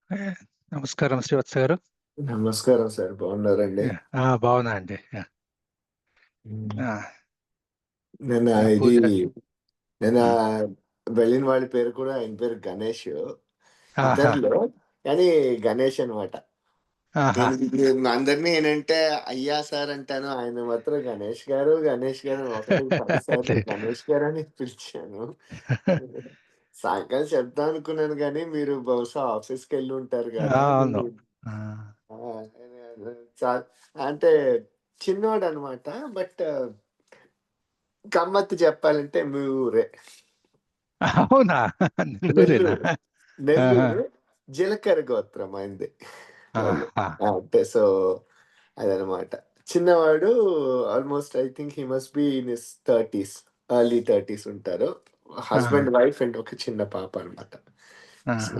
ఏ, నమస్కారం శ్రీవత్స గారు. నమస్కారం సార్, బాగున్నారండి? బాగున్నా అండి. ఉమ్. ఆ, నేను ఇది పూజ. నేను ఉమ్, వెళ్ళిన వాళ్ళ పేరు కూడా ఆయన పేరు గణేష్, ఆహా, ఇద్దరిలో. కానీ గణేష్ అనమాట. ఆహా. నేను అందరినీ ఏంటంటే అయ్యా సార్ అంటాను, ఆయన మాత్రం గణేష్ గారు గణేష్ గారు అని ఒకటి 10 సార్లు గణేష్ గారు అని పిలిచాను. సాయంకాలం చెప్దాం అనుకున్నాను కానీ మీరు బహుశా ఆఫీస్కి వెళ్ళి ఉంటారు కదా అని. అవును. ఆ, ఆ, చా- అంటే చిన్నవాడు అనమాట. బట్ గమ్మత్తు చెప్పాలంటే మీ ఊరే. అవునా? నెల్లూరేనా? నెల్లూరు. ఆహా, నెల్లూరు జీలకర్ర గోత్రం అయింది వాళ్ళు. ఆహా, అంటే సో అదనమాట. చిన్నవాడు almost I think he must be in his 30s, early 30s ఉంటారు. ఆహా, హస్బెండ్ వైఫ్ అండ్ ఒక చిన్న పాప అనమాట. ఆహా.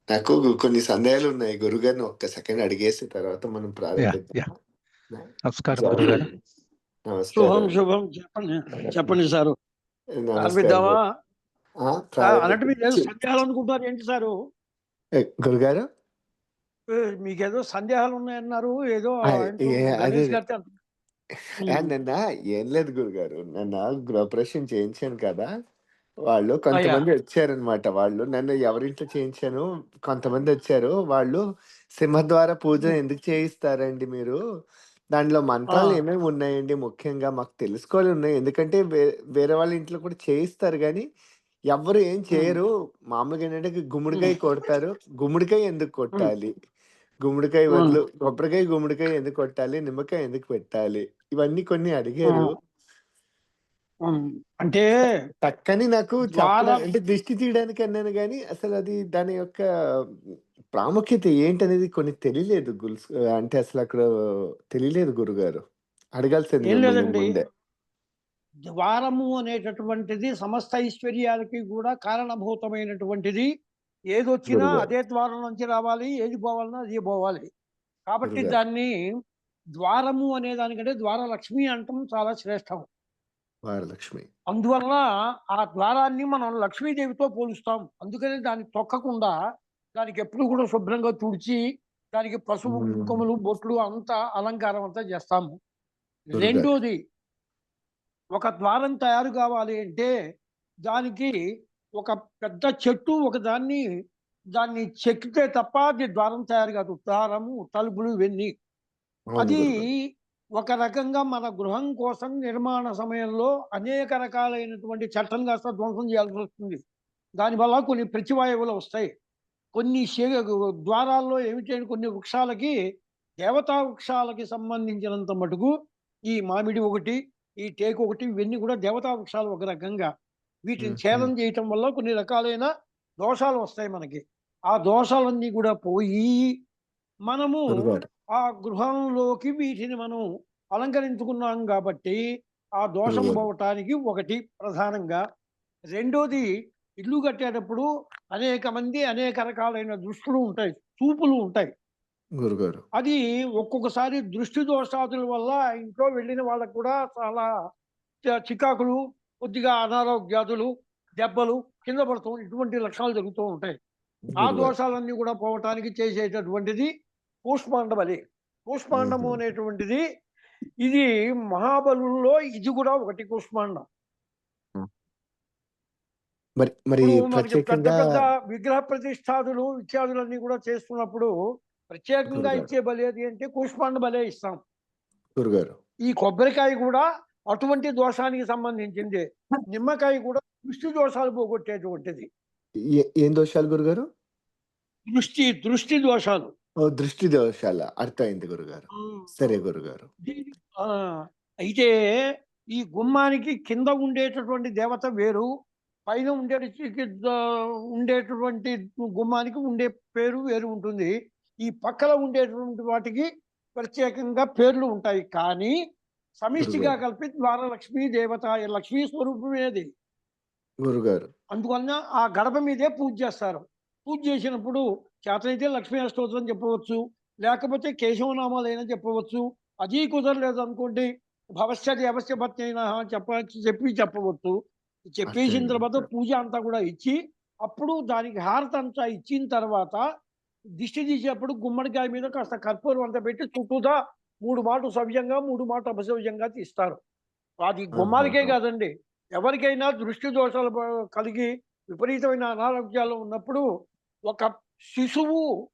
నాకు కొన్ని సందేహాలు ఉన్నాయి. గురుగారిని ఒక్క సెకండ్ అడిగేసి తర్వాత మనం యా, యా. ప్రారంభిద్దాం. నమస్కారం జాబ్ గురుగారు. నమస్కారం శుభం అండి. శుభం. చెప్పండి చెప్పండి సారు. నమస్కారం ప్రారంభిద్దామా? గురు. అన్నట్టు మీరు ఏదో ప్రారంభించు. సందేహాలు అనుకుంటారు ఏంటి సారు? గురుగారు మీకేదో సందేహాలు ఉన్నాయన్నారు. ఏదో ఆయనతో అదే గణేష్ గారితో నిన్న ఏం లేదు గురుగారు. నిన్న గృహప్రవేశం చేయించాను కదా, వాళ్ళు అయ్యా. కొంతమంది వచ్చారనమాట. వాళ్ళు నన్ను ఎవరింట్లో చేయించాను, కొంతమంది వచ్చారు. వాళ్ళు సింహద్వార పూజ ఎందుకు చేయిస్తారండి మీరు? దాంట్లో మంత్రాలు ఏమేమి ఉన్నాయండి? ముఖ్యంగా మాకు తెలుసుకోవాలి ఉన్నాయి. ఎందుకంటే వేరే వాళ్ళ ఇంట్లో కూడా చేయిస్తారు కానీ ఎవ్వరు ఏం చేయరు. మామూలుగా ఏంటంటే గుమ్మడికాయ కొడతారు. గుమ్మడికాయ ఎందుకు కొట్టాలి? గుమ్మడికాయ బదులు కొబ్బరికాయ, గుమ్మడికాయ ఎందుకు కొట్టాలి? నిమ్మకాయ ఎందుకు పెట్టాలి? ఇవన్నీ కొన్ని అడిగారు. అంటే టక్కని నాకు చెప్పడం ద్వారం అంటే దిష్టి తీయడానికి అన్నాను గానీ, అసలది దాని యొక్క ప్రాముఖ్యత ఏంటనేది కొన్ని తెలియలేదు. అంటే అసలక్కడ తెలియలేదు గురుగారు. అడగాల్సింది ఏం మిమ్మల్ని నేను లేదండి. ముందే. ద్వారము అనేటటువంటిది సమస్త ఐశ్వర్యాలకి కూడా కారణభూతమైనటువంటిది. ఏదొచ్చినా గురుగారు. అదే ద్వారం నుంచి రావాలి, ఏది పోవాలన్నా అది పోవాలి. కాబట్టి గురుగారు. దాన్ని ద్వారము అనే దానికంటే ద్వారలక్ష్మి అంటాం చాలా శ్రేష్టం. వరలక్ష్మి. అందువల్ల ఆ ద్వారాన్ని మనం లక్ష్మీదేవితో పోలుస్తాం. అందుకని దాన్ని తొక్కకుండా దానికి ఎప్పుడు కూడా శుభ్రంగా తుడిచి దానికి పసుపు హ్మ్. కుంకుమలు బొట్లు అంతా అలంకారం అంతా చేస్తాము. గురుగారు. రెండోది, ఒక ద్వారం తయారు కావాలి అంటే దానికి ఒక పెద్ద చెట్టు దాన్ని చెక్కితే తప్ప అది ద్వారం తయారు కాదు. ద్వారము, తలుపులు ఇవన్నీ. అవును అది గురుగారు. ఒక రకంగా మన గృహం కోసం నిర్మాణ సమయంలో అనేక రకాలైనటువంటి చట్టం కాస్త ధ్వంసం చేయాల్సి వస్తుంది. దానివల్ల కొన్ని ప్రతివాయువులు వస్తాయి. కొన్ని ద్వారాల్లో ఏమిటంటే కొన్ని వృక్షాలకి, దేవతా వృక్షాలకి సంబంధించినంత మటుకు ఈ మామిడి ఒకటి, ఈ టేకు ఒకటి, ఇవన్నీ కూడా దేవతా వృక్షాలు ఒక రకంగా. వీటిని ఛేదం చేయటం వల్ల కొన్ని రకాలైన దోషాలు వస్తాయి మనకి. ఆ దోషాలన్నీ కూడా పోయి మనము గురుగారు. ఆ గృహంలోకి వీటిని మనం అలంకరించుకున్నాం కాబట్టి ఆ దోషం గురుగారు. పోవటానికి ఒకటి ప్రధానంగా. రెండోది, ఇల్లు కట్టేటప్పుడు అనేక మంది అనేక రకాలైన దృష్టులు ఉంటాయి, చూపులు ఉంటాయి. గురుగారు. అది ఒక్కొక్కసారి దృష్టి దోషాదుల వల్ల ఇంట్లో వెళ్ళిన వాళ్ళకు కూడా చాలా చికాకులు, కొద్దిగా అనారోగ్యాదులు, దెబ్బలు, కింద పడతాం, ఇటువంటి లక్షణాలు జరుగుతూ ఉంటాయి. ఆ గురుగారు. దోషాలన్నీ కూడా పోవటానికి చేసేటటువంటిది కూష్మాండ బలి. కూష్మాండము అనేటువంటిది ఇది మహాబలుల్లో ఇది కూడా ఒకటి కూష్మాండం. మరి మరి ఇప్పుడు మనకి పెద్ద ప్రత్యేకంగా పెద్ద విగ్రహ ప్రతిష్టాదులు ఇత్యాదులన్నీ కూడా చేస్తున్నప్పుడు ప్రత్యేకంగా గురుగారు. ఇచ్చే బలి ఏది అంటే కూష్మాండ బలే ఇస్తాం. గురుగారు. ఈ కొబ్బరికాయ కూడా అటువంటి దోషానికి సంబంధించింది. నిమ్మకాయ కూడా దృష్టి దోషాలు పోగొట్టేటువంటిది. ఏం దోషాలు గురుగారు? దృష్టి దోషాలు. ఓ దృష్టి దోషాల అర్థమైంది గురుగారు. సరే గురుగారు. దీని ఆ, అయితే ఈ గుమ్మానికి కింద ఉండేటటువంటి దేవత వేరు, పైన ఉండేటటువంటి గుమ్మానికి ఉండే పేరు వేరు ఉంటుంది. ఈ పక్కన ఉండేటువంటి వాటికి ప్రత్యేకంగా పేర్లు ఉంటాయి. కానీ సమిష్టిగా గురుగారు. కలిపి ద్వారలక్ష్మీ దేవత, లక్ష్మీ స్వరూపమేది. గురుగారు. అందువలన ఆ గడప మీదే పూజ చేస్తారు. పూజ చేసినప్పుడు చేతనైతే లక్ష్మీ అష్టోత్తరం చెప్పవచ్చు, లేకపోతే కేశవనామాలైనా చెప్పవచ్చు. అది కుదరలేదు అనుకోండి, భవశ్య దేవస్య పత్ని అయినా చెప్పవచ్చు. చెప్పేసిన అర్థమైంది తర్వాత గురుగారు. పూజ అంతా కూడా ఇచ్చి అప్పుడు దానికి హారతి అంతా ఇచ్చిన తర్వాత దిష్టి తీసేటప్పుడు గుమ్మడికాయ మీద కాస్త కర్పూరం అంతా పెట్టి చుట్టూతా 3 మాటలు సవ్యంగా 3 మాటలు అపసవ్యంగా తీస్తారు. అది గుమ్మాలకే ఆహాహా! కాదండి. ఎవరికైనా దృష్టి దోషాలు కలిగి విపరీతమైన అనారోగ్యాలు ఉన్నప్పుడు ఒక శిశువు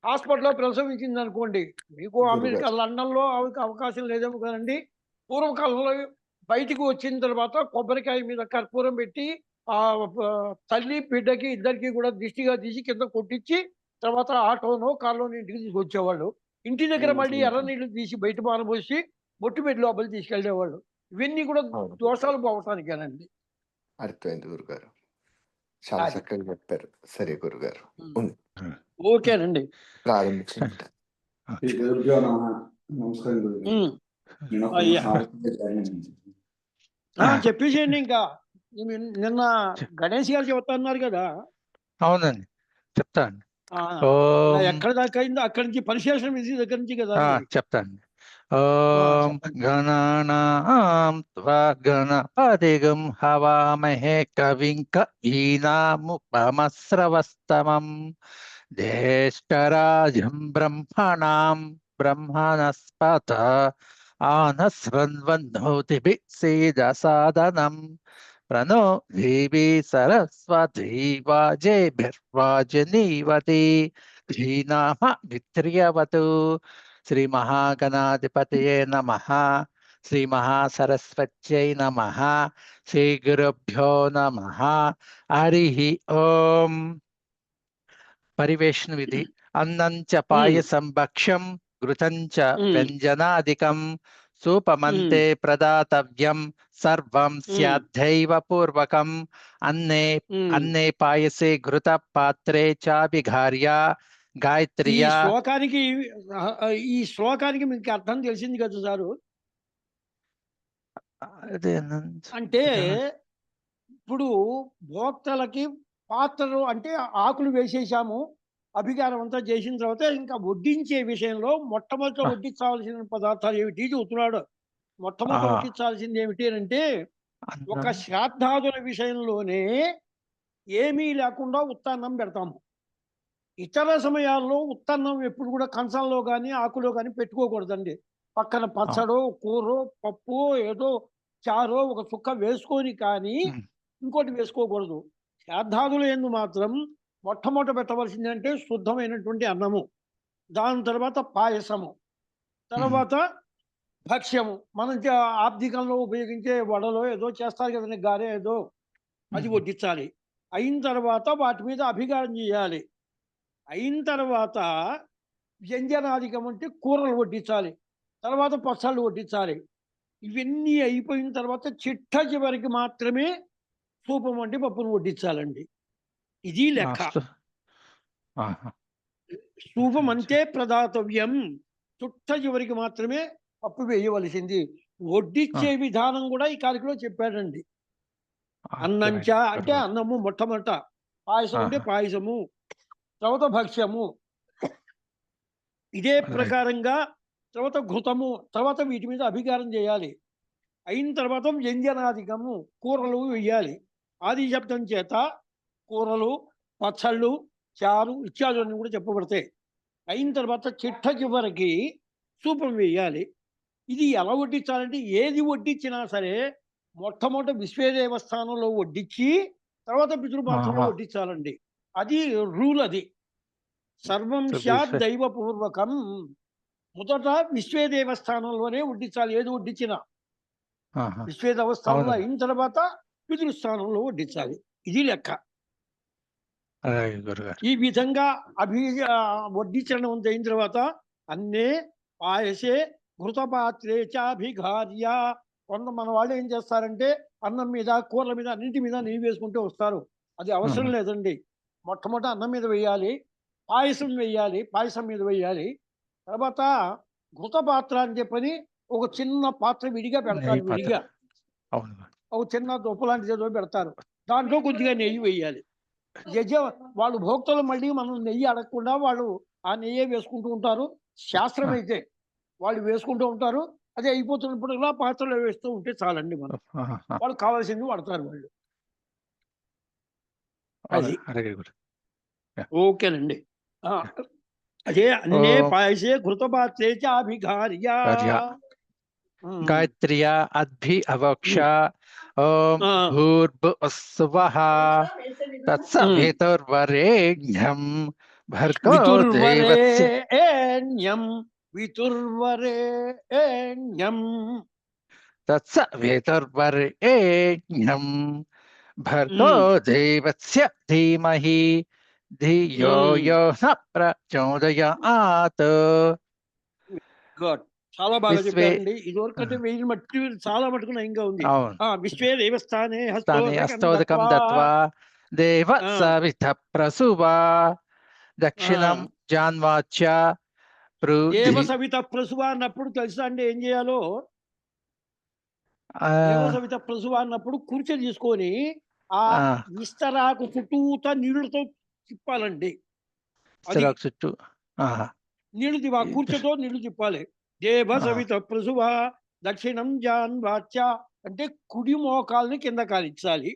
హాస్పిటల్‌లో ప్రసవించిందనుకోండి, మీకు అమెరికా, గురుగారు. లండన్‌లో అవకాశం లేదేమో కదండీ! పూర్వకాలంలో బయటికి వచ్చిన తర్వాత కొబ్బరికాయ మీద కర్పూరం పెట్టి తల్లి, బిడ్డకి ఇద్దరికీ కూడా దిష్టిగా తీసి కింద కొట్టించి, తర్వాత ఆటోనో, కార్‌లోనో ఇంటికి తీసుకొచ్చేవాళ్ళు. ఇంటి దగ్గర మళ్ళీ ఎర్ర హుహుహు. నీళ్లు తీసి బయట పారబోసి, బొట్టు పెట్టి లోపలికి తీసుకెళ్ళేవాళ్ళు. ఇవన్నీ కూడా అవును దోషాలు గురుగారు. పోవటానికేనండి. అర్థమైంది గురుగారు. చాలా అది. చక్కగా చెప్పారు. సరే గురుగారు. హ్మ్. ఉన్ ఓకేనండి. ప్రారంభించండి. శ్రీ గురుభ్యో నమః. నమస్కారం గురుగారు. హ్మ్. నేను ఒక అయ్యా! హాస్పిటల్‌లో జాయిన్ అయ్యాను. చెప్పేసేయండి ఇంకా. నిన్న చె- గణేష్ గారు చెబుతన్నారు కదా! అవునండి, చెప్తాను. ఆ! ఓం ఎక్కడి దాకా అయిందో అక్కడి నుంచి పరిశేషణ విధి దగ్గర నుంచి కదండీ! చెప్తాను. ఓం చెప్పండి. గణానాం త్వా గణపతిగం హవామహే కవిం కవీనాముపమస్రవస్తమం జ్యేష్ఠరాజం బ్రహ్మణాం బ్రహ్మణస్పత ఆనశృణ్వన్నోతిభిः सीदसादनं प्रणो देवी सरस्वती वाजेभिर्वाजनीवती धीनाः वित्र्यवतु శ్రీ మహాగణాధిపతయే నమః. శ్రీ మహాసరస్వత్యై నమః. శ్రీ గురుభ్యో నమః. హరి ఓం. పరివేషణ విధి. అన్నం చ పాయసం భక్ష్యం ఘృతం చ వ్యంజనాదికం సూపమంతే ప్రదాతవ్యం సర్వం స్యాద్ధైవ పూర్వకం. అన్నే పాయసే ఘృత పాత్రే చాభిఘార్య ఈ గాయత్రియా. శ్లోకానికి ఈ శ్లోకానికి మీకు అర్థం తెలిసింది కదా సారు. అదే అంటే ఇప్పుడు భోక్తలకి పాత్రలు అంటే ఆకులు వేసేసాము. అభిగారం అంతా చేసిన తర్వాత ఇంకా వడ్డించే విషయంలో మొట్టమొదట వడ్డించాల్సిన పదార్థాలు ఏమిటి చెబుతున్నాడు. మొట్టమొదట వడ్డించాల్సింది ఏమిటి అంటే ఒక శ్రాద్ధాదుల విషయంలోనే ఏమీ లేకుండా ఉత్తాన్నం పెడతాము. ఇతర సమయాల్లో ఉత్తన్నం ఎప్పుడు కూడా కంచంలో కానీ ఆకులో కానీ పెట్టుకోకూడదండి. పక్కన పచ్చడో, కూరో, పప్పు, ఏదో చారో ఒక చుక్క వేసుకొని కానీ ఇంకోటి వేసుకోకూడదు. శ్రాద్ధాదుల యందు మాత్రం మొట్టమొదట పెట్టవలసింది అంటే శుద్ధమైనటువంటి అన్నము, దాని తర్వాత పాయసము, తర్వాత భక్ష్యము. మనం ఆబ్దికంలో ఉపయోగించే వడలో ఏదో చేస్తారు కదండి, గారె ఏదో, అది వడ్డించాలి. అయిన తర్వాత వాటి మీద అభిగారం చేయాలి. అయిన తర్వాత వ్యంజనాధికం అంటే కూరలు వడ్డించాలి. తర్వాత పచ్చళ్ళు వడ్డించాలి. ఇవన్నీ అయిపోయిన తర్వాత చిట్ట చివరికి మాత్రమే సూపం వంటి పప్పును వడ్డించాలండి. ఇది లెక్క. సూపం అంతే ప్రదాతవ్యం. చుట్ట చివరికి మాత్రమే పప్పు వేయవలసింది. వడ్డిచ్చే విధానం కూడా ఈ కాలికలో చెప్పాడండి. అన్నంచ అంటే అన్నము మొట్టమొదట, పాయసం అంటే పాయసము, తర్వాత భక్ష్యము. ఇదే ప్రకారంగా తర్వాత ఘృతము, తర్వాత వీటి మీద అభిగారం చేయాలి. అయిన తర్వాత వ్యంజనాధికము, కూరలు వేయాలి. ఆది శబ్దం చేత కూరలు, పచ్చళ్ళు, చారు ఇత్యాదులన్నీ కూడా చెప్పబడతాయి. అయిన తర్వాత చిట్ట చివరికి సూపం వేయాలి. ఇది ఎలా వడ్డించాలంటే ఏది వడ్డించినా సరే మొట్టమొదట విశ్వేదేవస్థానంలో వడ్డించి తర్వాత పితృపాత్రలో వడ్డించాలండి. అది రూల్. అది సర్వం స్యాద్ దైవపూర్వకం. మొదట విశ్వేదేవస్థానంలోనే వడ్డించాలి ఏది వడ్డించినా. విశ్వేదేవస్థానంలో అయిన తర్వాత పితృస్థానంలో వడ్డించాలి. ఇది లెక్క. ఈ విధంగా వడ్డించడం అయిన తర్వాత అన్నే పాయసే ఘృతపాత్రే చాభిఘార్య. మన వాళ్ళు ఏం చేస్తారంటే అన్నం మీద, కూరల మీద, అన్నింటి మీద నెయ్యి వేసుకుంటూ వస్తారు. అది అవసరం లేదండి. మొట్టమొదట అన్నం మీద వేయాలి, పాయసం వేయాలి, పాయసం మీద వేయాలి. తర్వాత ఘృత పాత్ర అని చెప్పని ఒక చిన్న పాత్ర విడిగా పెడతారు. విడిగా ఒక చిన్న దొప్పు లాంటిది ఏదో పెడతారు. దాంట్లో కొద్దిగా నెయ్యి వేయాలి. వాళ్ళు భోక్తలు మళ్ళీ మనం నెయ్యి అడగకుండా వాళ్ళు ఆ నెయ్యే వేసుకుంటూ ఉంటారు. శాస్త్రం అయితే వాళ్ళు వేసుకుంటూ ఉంటారు. అదే అయిపోతున్నప్పుడు పాత్రలో వేస్తూ ఉంటే చాలండి. మనం వాళ్ళు కావాల్సింది వాడతారు వాళ్ళు. అది అలాగే గురు. ఓకేనండి. అదే అన్నే ఓం పాయసే ఘృతపాత్రే చాభిఘార్య. కార్య గాయత్ర్యా అద్భి అవక్ష. ఓం భూర్భువస్సువః తత్సవితుర్వరేణ్యం భర్గో దేవస్య వితుర్వరేణ్యం వితుర్వరేణ్యం తత్సవితుర్వరేణ్యం భర్గో దేవస్య ధీమహి ధియో యో న ప్రచోదయాత్. గుడ్, చాలా బాగా విశ్వే చెప్పారండి. ఇదివరకంటే వెయ్యి మట్టి చాలా మటుకు నయంగా ఉంది. అవును. విశ్వే దేవస్థానే స్థానే హస్తోదకం దత్వా దేవ సవిత ప్రసువా దక్షిణం జాన్వాచ్య దేవ సవిత ప్రసువ అన్నప్పుడు తెలుసా అండి ఏం చేయాలో? దేవ సవిత ప్రసువ అన్నప్పుడు కూర్చొని తీసుకొని ఆ విస్తరాకు చుట్టూతా నీళ్లతో తిప్పాలండి. అది చుట్టూ నీళ్లు కూర్చోతో నీళ్లు తిప్పాలి. దేవ సవిత ప్రసువ దక్షిణం జాన్వాచ్య అంటే కుడి మోకాల్ని కింద కాలించాలి.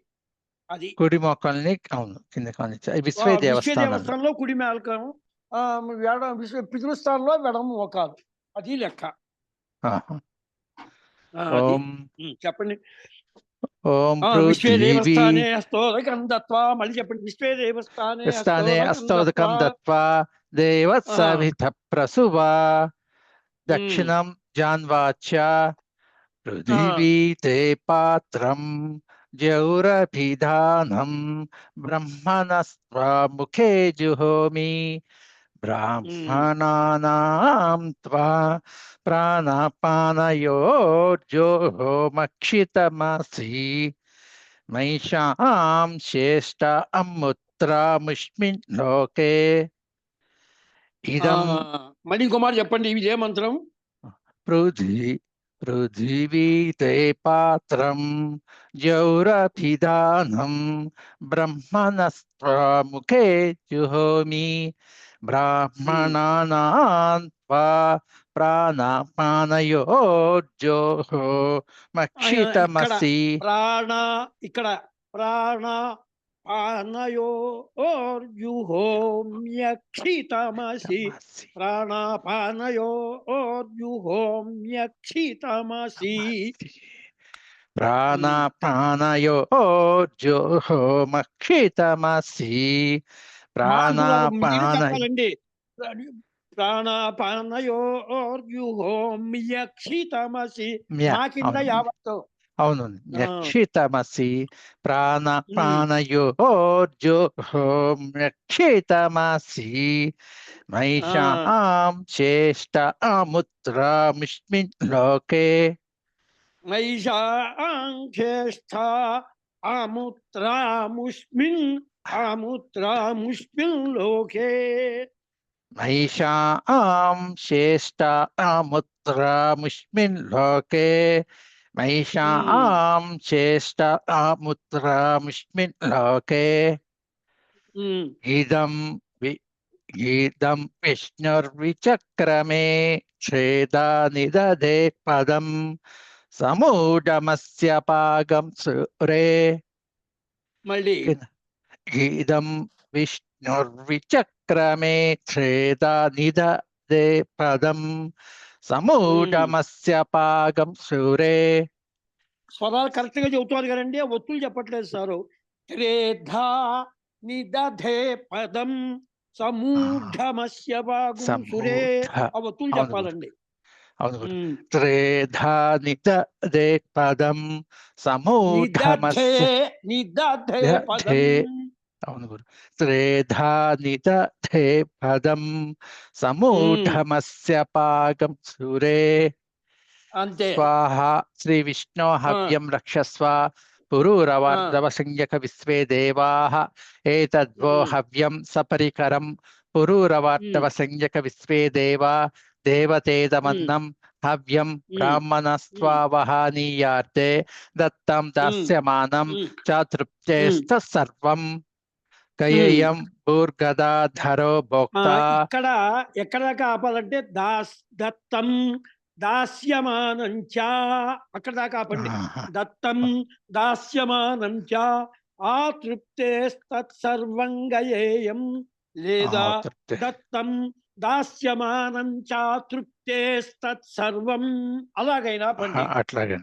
అది కుడి మోకాల్ని అవును కింద కాలించాలి. విశ్వ దేవస్థానంలో కుడి మేల్కం, పితృస్థానంలో వెడమ మోకాలు. అది లెక్క. ఓం చెప్పండి. ఓం విశ్వే దేవస్థానే హస్తోదకం దత్వా. మళ్ళీ చెప్పండి. విశ్వే దేవస్థానే హస్తోదకం దత్వా దేవ సవిత ప్రసువా దక్షిణం జాన్వాచ్య పృథివీ తే పాత్రం జౌరభిధానం బ్రహ్మణస్త్వముఖే జుహోమి బ్రాహ్మణానాం త్వా ప్రాణపానయోర్జోహోమక్షితమసి మైషాం శ్రేష్ట అముత్రాముష్మిన్ లోకే. ఇదం మళ్ళీ కుమార్ చెప్పండి. ఇదే మంత్రం. పృథివీ తే పాత్రం జౌరభిధానం బ్రహ్మణస్త్వముఖే జుహోమి బ్రాహ్మణానాం త్వా ప్రాణపానయోర్జోహోమక్షితమసి. ఇక్కడ ప్రాణ పానయోర్జుహోమ్యక్షితమసి. ప్రాణాపానయోర్జుహోమ్యక్షితమసి. ప్రాణాపానయోర్జుహోమక్షితమసి. చెప్పాలండి. ప్రాణాపానయోర్జుహోమ్యక్షితమసి. మా కింద యావత్తు. అవును యక్షితమసి. ప్రాణపానయోర్జుహోమ్యక్షితమసి మైషాం శ్రేష్ట అముత్రాముష్మిన్ లోకే. మైషాం శ్రేష్ట అముత్రాముష్మిన్ లోకే. మైషాం శ్రేష్ట అముత్రాముష్మిన్ లోకే. మైషాం శ్రేష్ట అముత్రాముష్మిన్ లోకే. ఇదం విష్ణుర్విచక్రమే ఛేదా నిదధే పదం సమూఢమస్య పాగం సురే. మళ్ళీ ఇదం విష్ణుర్విచక్రమే ఛేదా నిదధే పదం సమూఢమస్య పాగం సురే. స్వరాలు కరెక్ట్ గా చెబుతారు కదండి. ఒత్తులు చెప్పట్లేదు సారు. త్రేధా నిదధే పదం సమూఢమస్య పాగం సురే. ఆ ఒత్తులు చెప్పాలండి. అవును. త్రేధా నిదధే పదం సమూఢమస్య. అవును గురు. త్రేధా నిదధే పదం సమూఢమస్య పాగం సురే. స్వాహ శ్రీ విష్ణో హవ్యం రక్షస్వ పురూరవార్ధవ సంజ్ఞక విశ్వే దేవాః ఏతద్వో హవ్యం సపరికరం పురూరవార్ధవ సంజ్ఞక విశ్వే దేవా దేవతేదమన్నం హవ్యం బ్రాహ్మణస్త్వావహానీయార్థే దత్తం దాస్యమానం చ తృప్తేస్త సర్వం కయేయం భూర్గదాధరో భోక్త. ఎక్కడ దాకా ఆపాలంటే దత్తం దాస్యమానంచ అక్కడ దాకా ఆపండి. దత్తం దాస్యమానంచ ఆ తృప్తేస్తత్సర్వం గయేయం లేదా తృప్తి దత్తం దాస్యమానం చా తృప్తేస్తత్సర్వం అలాగైనా పండి. అట్లాగే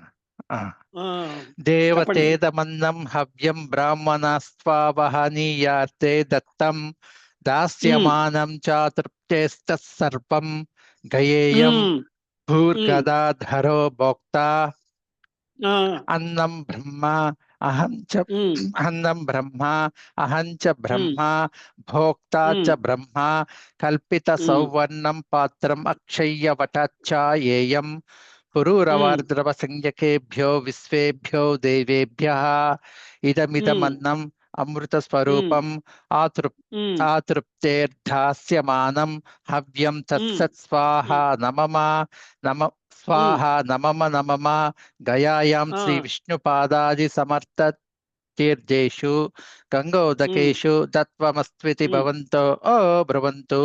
ఆ, చెప్పండి. దేవతేదమన్నం హవ్యం బ్రాహ్మణస్త్వావహనీయార్తే దత్తం దాస్యమానం చ తృప్తేస్తత్సర్వం గయేయం ఉమ్, భూర్గదాధరో భోక్తా ఆ, అన్నం బ్రహ్మ అహం చ ఉమ్, అన్నం బ్రహ్మ అహం చ బ్రహ్మ భోక్తా చ ఉమ్, బ్రహ్మ కల్పిత సౌవర్ణం పాత్రం అక్షయ్యవటచ్చాయేయం పురూరవార్ద్రవ సంజ్ఞకేభ్యో విశ్వేభ్యో దేవేభ్యః ఇదమిదమన్నం అమృత స్వరూపం ఆతృప్తేర్ధాస్యమానం హవ్యం తత్సత్ స్వాహా నమ స్వాహా నమమ గయాయాం శ్రీ విష్ణుపాదాది సమర్థ తీర్థేషు గంగోదకేషు దత్వమస్త్వితి భవంతో బ్రువంతు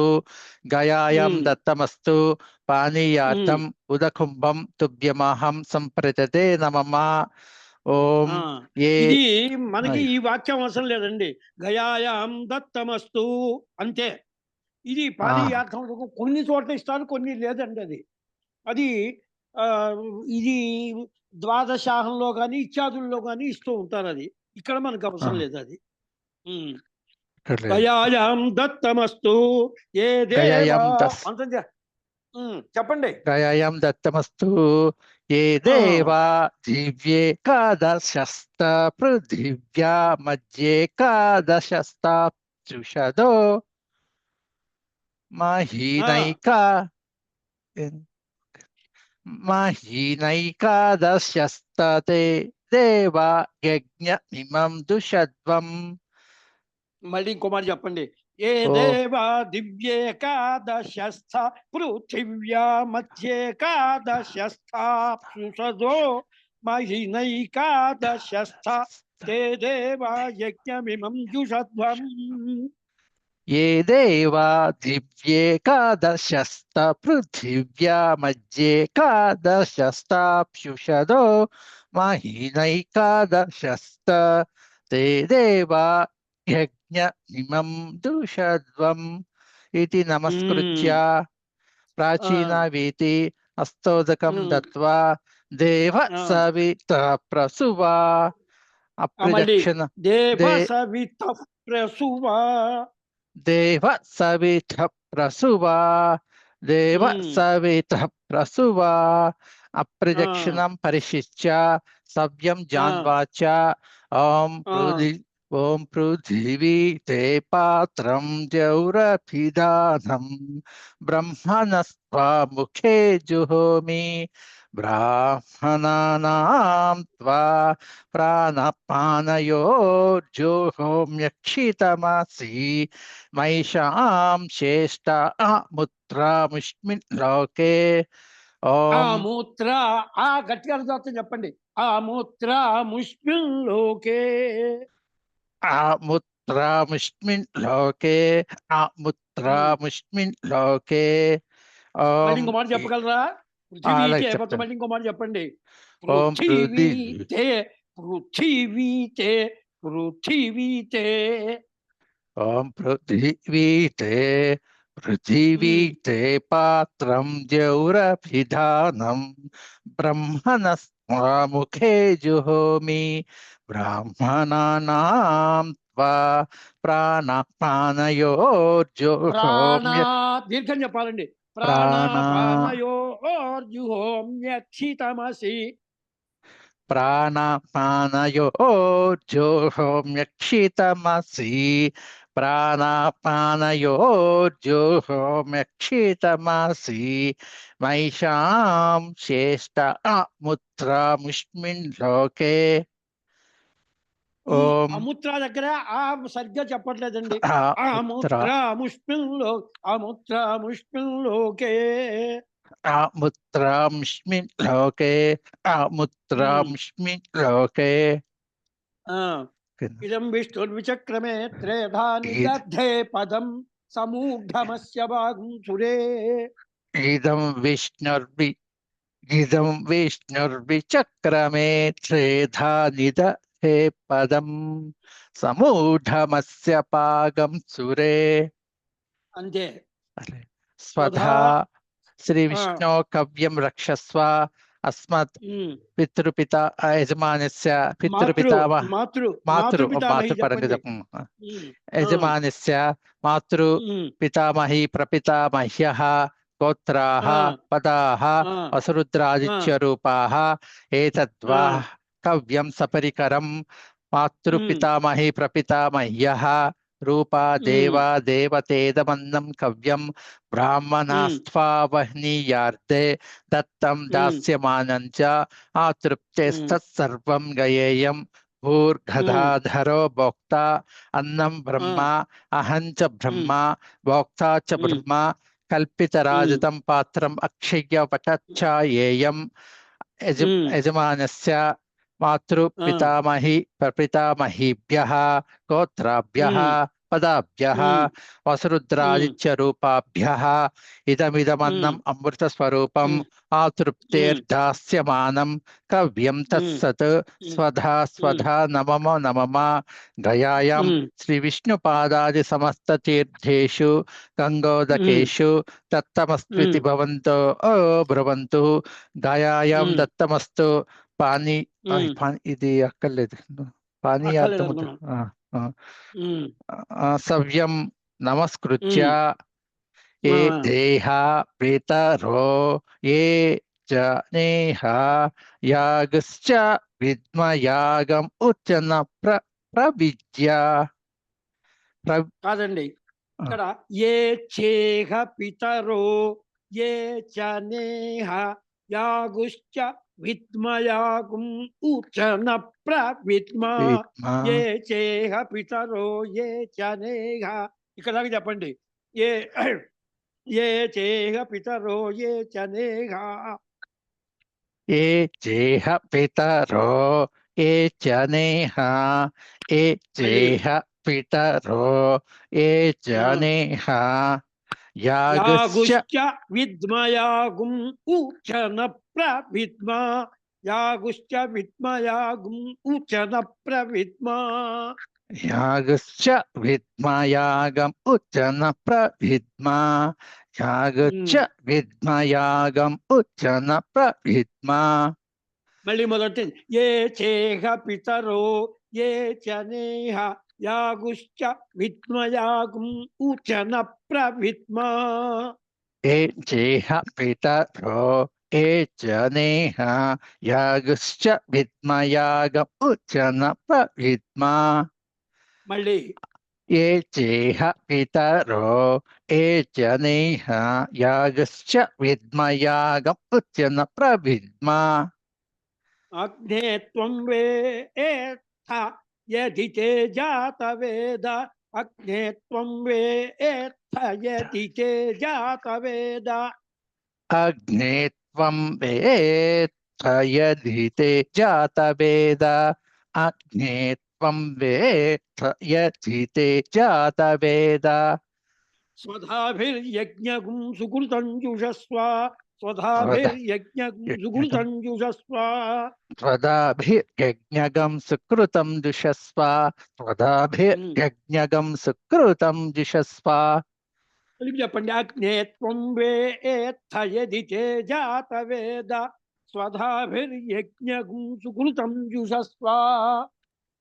గయాయాం దత్తమస్తు పానీయార్థం ఉదకుంభం తుభ్యమహం సంప్రతతే నమః. ఓం ఏ ఇది మనకి ఈ వాక్యం అవసరం లేదండి. గయాయాం దత్తమస్తు అంతే. ఇది పానీయార్థం కొన్ని చోట్ల ఇస్తారు, కొన్ని లేదండి. అది ఆ, ఇది ద్వాదశాహంలో కానీ ఇత్యాదుల్లో కానీ ఇస్తూ ఉంటారు. అది ఇక్కడ మనకు అవసరం లేదు. అది గయాయాం దత్తమస్తు ఏ గయాయాం దేవా చెప్పండి. గయాయాం దత్తమస్తు ఏ దేవా దివ్యేకాదశస్త పృథివ్యా మధ్యేకాదశస్తాప్సుషదో మహీనైకాదశస్తతే దేవా యజ్ఞమిమం దుషద్వం. మళ్ళీ ఇంకో మాట చెప్పండి. ఏ దేవా దివ్యేకాదశస్థ పృథివ్యా మధ్యేకాదశస్థాప్సుషదో మహినైకాదశస్థ తే దేవా యజ్ఞమిమం జుషధ్వం. ఏ దేవా దివ్యేకాదశస్త పృథివ్యా మధ్యేకాదశస్తాప్సుషదో మహీనైకాదశస్త తే దేవా యజ్ఞమిమం దుషద్వం ఇతి నమస్కృత్య ప్రాచీనవీతి హస్తోదకం దత్వా దేవ సవిత ప్రసువా అప్రదక్షిణ దేవ సవిత ప్రసువా దేవ సవిత ప్రసువా దేవ సవిత ప్రసువా అప్రదక్షిణం పరిశిష్య సవ్యం జాన్వాచ ఓం పృథివీ తే పాత్రం జౌరభిదానం బ్రహ్మణస్త్వాముఖే జుహోమి బ్రాహ్మణానాం త్వా ప్రాణపానయోర్జుహోమ్యక్షితమసి మైషాం శ్రేష్ఠ ముత్రాముష్మిన్ లోకే. మూత్ర గట్టిగా అర్థం చెప్పండి. ఆ మూత్ర ముష్మిన్ లోకే ముత్రాముష్మిన్ లోకే ముత్రాముష్మిన్ లోకే. ఇంకో మాట చెప్పగలరా? మళ్ళీ ఇంకో మాట చెప్పండి. పృథివీతే పృథివీతే పృథివీతే. ఓం పృథివీతే పృథివీతే పాత్రం జౌరభిధానం బ్రహ్మణస్త్వాముఖే జుహోమి బ్రాహ్మణానాం త్వా ప్రాణపానయోర్జుహోమి. దీర్ఘం చెప్పాలండి. ప్రాణపానయోర్జుహోమ్యక్షితమసి ప్రాణపానయోర్జుహోమ్యక్షితమసి ప్రాణపానయోర్జుహోమ్యక్షితమసి మైషాం శ్రేష్ఠ ముత్రాముష్మిన్ లోకే. అముత్ర దగ్గర ఆ సరిగ్గా చెప్పట్లేదండి. అముత్రాముష్మిన్లో అముత్రాముష్మిన్లోకే ముత్రాముష్మిన్ లోకే ముత్రాముష్మిన్ లోకే. ఇదం విష్ణుర్విచక్రమే త్రేధా నిదద్ధే పదం సమూఢమస్య భాగుంసురే. ఇదం విష్ణుర్విచక్రమే త్రేధా నిదద్ధే పదం సమూఢమస్య పాగం సురే. అంతే. అరే. స్వధా స్వధా శ్రీ విష్ణో కవ్యం రక్షస్వ అస్మత్ ఉమ్, పితృపిత యజమానస్య మాతృ పితృపితామహ మాతృ మాతృ మాతృపితామహి మాతృపరంగా చెప్పండి. చెప్పు. ఉమ్, యజమానస్య మాతృ ఉమ్, పితామహి ప్రపితామహ్యః గోత్రాः ఆ, పదాः ఆ, ఆ, వసురుద్రాదిత్యరూపాः ఏతద్వా ఆ, కవ్యం సపరికరం మాతృపితామహి ప్రపితామహ్యः రూపా దేవా దేవతేదమన్నం కవ్యం బ్రాహ్మణాస్త్వావహ్నీయార్దే దత్తం దాస్యమానం చ ఆతృప్తేస్తత్సర్వం గయేయం భూర్గదాధరో భోక్త అన్నం బ్రహ్మ అహం చ బ్రహ్మ భోక్తా చ బ్రహ్మ కల్పితరాజితం పాత్రం అక్షయ్యవటచ్ఛాయేయం యజమానస్య మాతృపితామహి ప్రపితామహీభ్యః గోత్రాభ్యః పదాభ్యః వసురుద్రాదిత్యరూపాభ్యః ఇదమిదమన్నం అమృతస్వరూపం ఆతృప్తేర్దాస్యమానం కవ్యం తత్సత్ స్వధా స్వధా నమమ నమమ గయాయాం శ్రీ విష్ణుపాదాది సమస్త తీర్థేషు గంగోదకేషు దత్తమస్త్వితి భవంతో బ్రువంతు గయాయాం దత్తమస్తు పానీ ఇది అక్కర్లేదు పానీయార్థం అక్కర్లేదు. సవ్యం నమస్కృత్య ఏ దేహ పితరో ఏ జనేహ యాగశ్చ విద్మయాగం ఉచ్చన ప్రవిద్య. కాదండి, ఇక్కడ ఏ చేహ పితరో ఏ చనేహ యాగుశ్చ విద్మయాగుం ఉచన ప్రవిద్మా. ఏ చేహ పితరో ఏ చనేహ, ఇక్కడ దాకా చెప్పండి. ఏ ఏ చేహ పితరో ఏ చనేహ. ఏ చేహ పితరో ఏ చనేహ ఏ చేహ పితరో ఏ జనేహ యాగుశ్చ విద్మయాగుం ఉచన ప్రవిద్మా. యాగుశ్చ విద్మయాగుం ఉచన ప్రవిద్మా. యాగశ్చ విద్మయాగం ఉచ్చన ప్రవిద్మా. యాగశ్చ విద్మయాగం ఉచ్చన ప్రవిద్మా. మళ్ళీ మొదటి ఏ చేహ పితరో ఏ చనేహ యాగుశ్చ విద్మయాగుం ఉచన ప్రవిద్మా. ఏ చేహ పితరో ఏ జనేహ యాగశ్చ విద్మయాగం ఉచ్చన ప్రవిద్మా. మళ్ళీ ఏ చేహ పితరో ఏ జనేహ యాగశ్చ విద్మయాగం ఉచ్చన ప్రవిద్మా. అగ్నే త్వం వేత్థ యది తే జాతవేద. అగ్నే త్వం వేత్థ యది తే జాతవేద. అగ్నే త్వం వేత్థ యది తే జాతవేద. అగ్నే త్వం వేత్థ యది తే జాతవేద. స్వధాభిర్యజ్ఞగుం సుకృతం జుషస్వ. స్వధాభిర్యజ్ఞగుం సుకృతం జుషస్వ. స్వదాభిర్యజ్ఞగం సుకృతం జుషస్వ. స్వదాభిర్యజ్ఞగం సుకృతం జుషస్వ. చెప్పండి. అగ్నే త్వం వేత్థ యది తే జాతవేద. స్వధాభిర్యజ్ఞగుం సుకృతం జుషస్వ.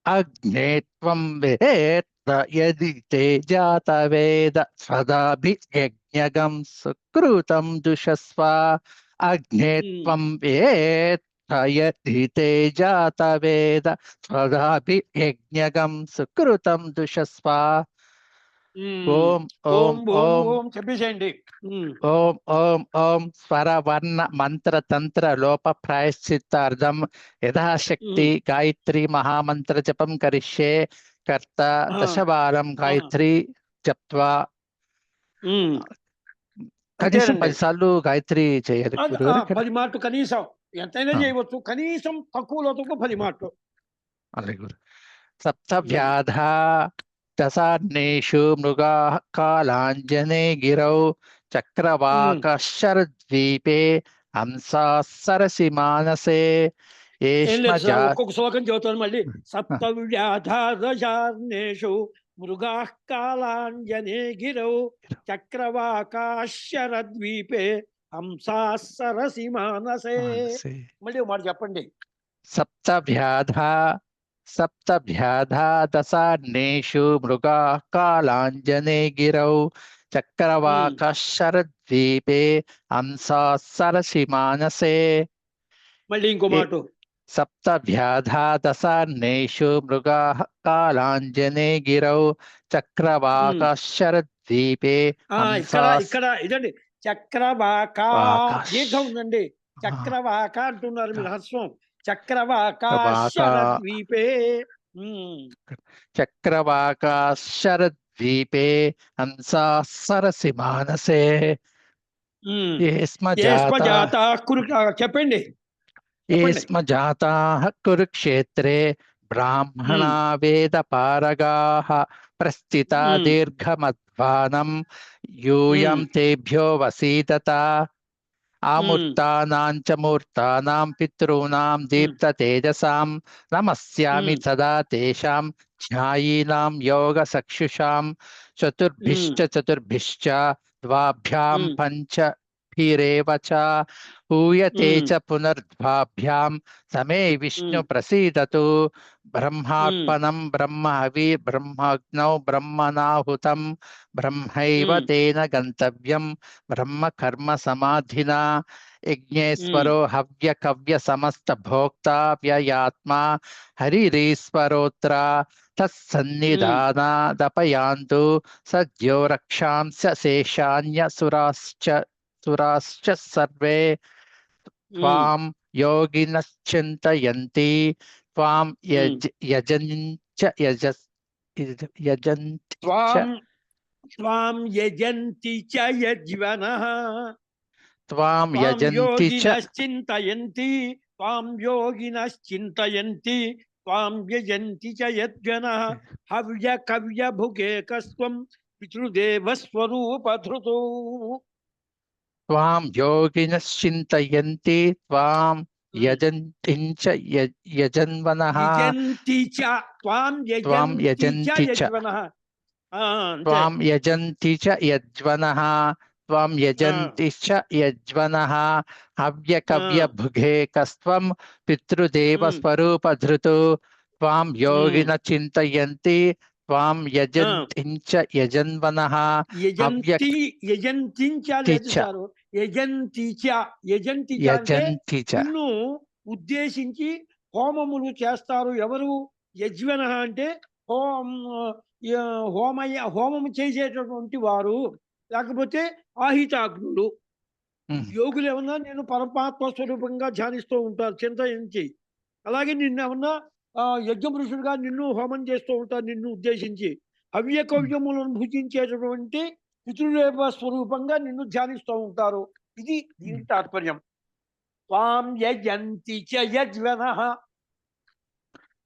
అగ్నే త్వం వేత్త యది తే జాతవేద. స్వదాభిర్యజ్ఞగం సుకృతం జుషస్వ. అగ్నే త్వం వేత్త యది తే జాతవేద. స్వదాభిర్యజ్ఞగం సుకృతం జుషస్వ. ఓం ఓం ఓం ఓం ఓం ఓం చెప్పేసేయండి. ఓం ఓం ఓం స్వరవర్ణ మంత్ర తంత్ర లోప ప్రాయశ్చిత్తార్థం యథాశక్తి గాయత్రి మహామంత్ర జపం కరిష్యే. కర్త దశవారం గాయత్రి జప్త్వా. కనీసం 10 సార్లు గాయత్రి చేయాలి గురుగారు. 10 మాటలు కనీసం ఎంతైనా చేయవచ్చు. కనీసం తక్కువలో తక్కువ 10 మాటలు. అలాగే గురు. సప్త వ్యాధ దశాన్నేషు మృగా కాలాంజనే గిరౌ చక్రవాకశరద్వీపే హంసా సరసి మానసే ఏం ఏష్మ లేదు జా సార్, ఒక్కొక్క శ్లోకం చదువుతాను మళ్ళీ. సప్తవ్యాధారశార్ణేషు మృగా కాలాంజనే గిరౌ చక్రవాకాశరద్వీపే హంసా సరసి మానసే. మానసే. మళ్ళీ ఒక మాట చెప్పండి. సప్తభ్యాధా దశార్ణేషు మృగా కాలాంజనే గిరౌ చక్రవాకశరద్వీపే హంసా సరసి మానసే. మళ్ళీ ఇంకో మాట. సప్తభ్యాధా దశార్ణేషు మృగా కాలాంజనే గిరౌ చక్రవాకశరద్వీపే ఇక్కడ హంసా ఇక్కడ ఇదండి, చక్రవాక వాకాశ్. దీర్ఘం ఉందండి. చక్రవాక అంటున్నారు మీరు, హ్రస్వం. వాక చక్రవాకాశరద్వీపే. చక్రవాకాశరద్వీపే హంసా సరసి మానసే. జాత చెప్పండి. ఏస్మ జాతాః కురుక్షేత్రే బ్రాహ్మణా వేదపారగాః ప్రస్థితా దీర్ఘమధ్వానం యూయం తేభ్యో వసీదత. ఆమూర్తానాం చ మూర్తానాం పితॄణాం దీప్త తేజసాం నమస్యామి సదా తేషాం ధ్యాయీనాం యోగ చక్షుషాం చతుర్భిశ్చ ద్వాభ్యాం పంచభిరేవ చ హూయతే చ పునర్ద్వాభ్యాం సమే విష్ణు ప్రసీదతు. బ్రహ్మార్పణం బ్రహ్మహవి బ్రహ్మగ్నౌ బ్రహ్మణాహుతం బ్రహ్మైవ తేన గంతవ్యం బ్రహ్మ కర్మ సమాధినా. యజ్ఞేశ్వరో హవ్యకవ్య సమస్త భోక్తా వ్యయాత్మా హరిరీశ్వరోత్ర తత్సన్నిధానాదపయాంతు సద్యో రక్షాంస శేషాన్యసురాశ్చ సర్వే. త్వాం యోగినశ్చింతయంతి త్వాం త్వాం యజంతి చ యజ్వనః. త్వాం యజంతి చ చింతయంతి త్వాం యోగినశ్చింతయంతి త్వాం యజంతి చ యజ్వనః. హవ్య కవ్య భుగేకస్త్వం పితృదేవస్వరూపధృతో. త్వాం యోగినశ్చింతయంతి త్వాం యజంతి చ యజన్వనః. త్వాం త్వాం యజంతి చ యజ్వనః. త్వాం యజంతి చ యజ్వనః. త్వాం యజంతి చ యజ్వనః. హవ్యకవ్య భుగేకస్త్వం పితృదేవస్వరూపధృతు. త్వాం యోగిన చింతయంతి త్వాం యజంతి చ యజన్వనః. నిన్ను ఉద్దేశించి హోమములు చేస్తారు. ఎవరు? యజ్వన అంటే హోమము చేసేటటువంటి వారు, లేకపోతే ఆహితాగ్నులు. యోగులు ఏమన్నా నేను పరమాత్మ స్వరూపంగా ధ్యానిస్తూ ఉంటారు చింతయించి. అలాగే నిన్ను ఏమన్నా యజ్ఞపురుషుడుగా నిన్ను హోమం చేస్తూ ఉంటారు నిన్ను ఉద్దేశించి. హవ్యకవ్యములను భుజించేటటువంటి పితృదేవ స్వరూపంగా నిన్ను ధ్యానిస్తూ ఉంటారు. ఇది దీని తాత్పర్యం. త్వాం యజంతి చ యజ్వనః.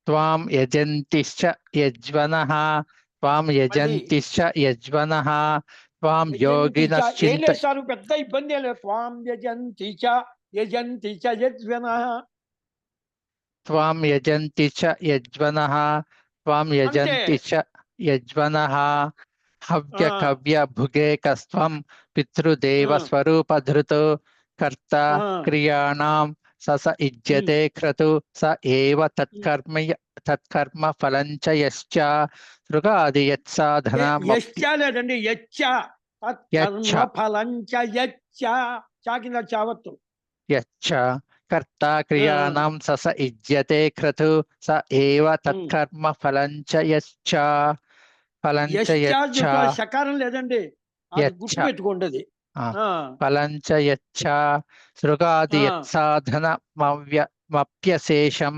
త్వాం యజంతి చ యజ్వనః. త్వాం యజంతి చ యజ్వనః. త్వాం యోగినశ్చింత. పెద్ద ఇబ్బంది లేదు. త్వాం యజంతి చ యజ్వనః. త్వాం యజంతి చ యజ్వనః. త్వాం యజంతి చ యజ్వనః. హవ్యకవ్య భుగేకస్త్వం పితృదేవస్వరూపధృతు. కర్త క్రియాణాం స ఇజ్యతే క్రతు స ఏవ తత్కర్మ ఫలం చ యశ్చ సృగాది యత్సాధనం. లేదండి, యచ్చ కర్త క్రియాణాం స ఇజ్యతే క్రతు స ఏవ తత్కర్మ ఫలం చ యశ్చ. ఫలం చ యచ్చ. సకారం లేదండి, గుర్తుపెట్టుకోండి. ఫలం చ యచ్చ సృగాది యత్సాధనమప్యశేషం.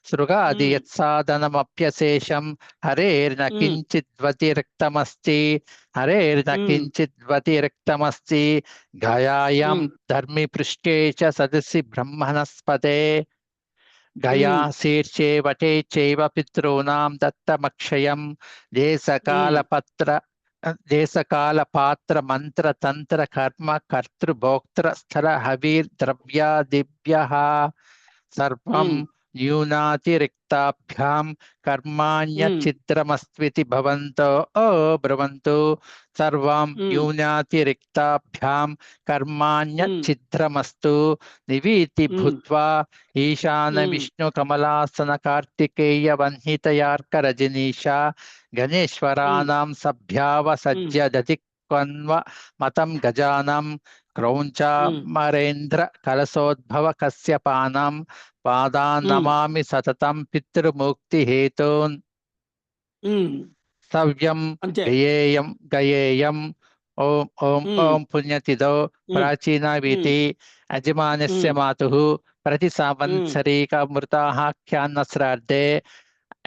సృగాది యత్సాధనమప్యశేషం. హరేర్న కించిద్వతిరిక్తమస్తి. హరేర్న కించిద్వతిరిక్తమస్తి. గయాయాం ధర్మి పృష్ఠే చ సదసి బ్రహ్మణస్పతే. గయా శీర్షే వటే చైవ పితॄణాం దత్తమక్షయం. దేశకాల పాత్ర మంత్ర తంత్ర కర్మ కర్తృ భోక్తృ స్థల హవీర్ ద్రవ్యాదిభ్యః సర్వం న్యూనాతిరిక్తాభ్యాం కర్మాణ్యచ్చిత్రమస్త్వితి భవంతో బ్రువంతు. సర్వం న్యూనాతిరిక్తాభ్యాం కర్మాణ్యచ్చిత్రమస్తు నివీతి భూత్వా ఈశాన విష్ణు కమలాసన కార్తికేయ వన్హితయార్క రజనీశ గణేశ్వరానాం సభ్యావసజ్య దతిక్వన్వ మతం గజానం క్రౌంచామరేంద్ర కలశోద్భవ కశ్యపానాం పాదాన్ నమామి సతతం పితృముక్తి హేతూన్. సవ్యం అంతే. గయేయం గయేయం. ఓం ఓం ఓం పుణ్యతిథో ప్రాచీన వీతి యజమానస్య మాతుః ప్రతి సంవత్సరీకమృతాఖ్యాన్న శ్రాద్ధే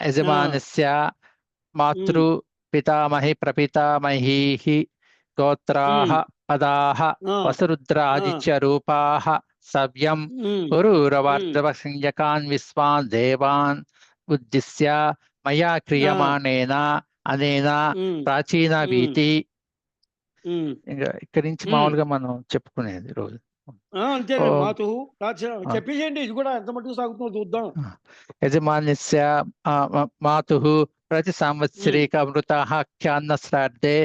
యజమానస్య మాతృ పితామహి ప్రపితామహీః గోత్రాః పదాః వసురుద్రాదిత్య రూపాః సవ్యం పురూరవార్ధవ సంజ్ఞకాన్ విశ్వాన్ దేవాన్ ఉద్దిశ్య మయా క్రియమాణేన అనేన ప్రాచీన వీతి. ఇంకా ఇక్కడి నుంచి మామూలుగా మనం చెప్పుకునేది రోజు. అంతేనండి. మాతు చెప్పేసేయండి, ఇది కూడా ఎంత మటుకు సాగుతుందో చూద్దాం. యజమాన్యస్య మాతుః ప్రతి సంవత్సరీక అమృతాఖ్యాన్న శ్రాద్ధే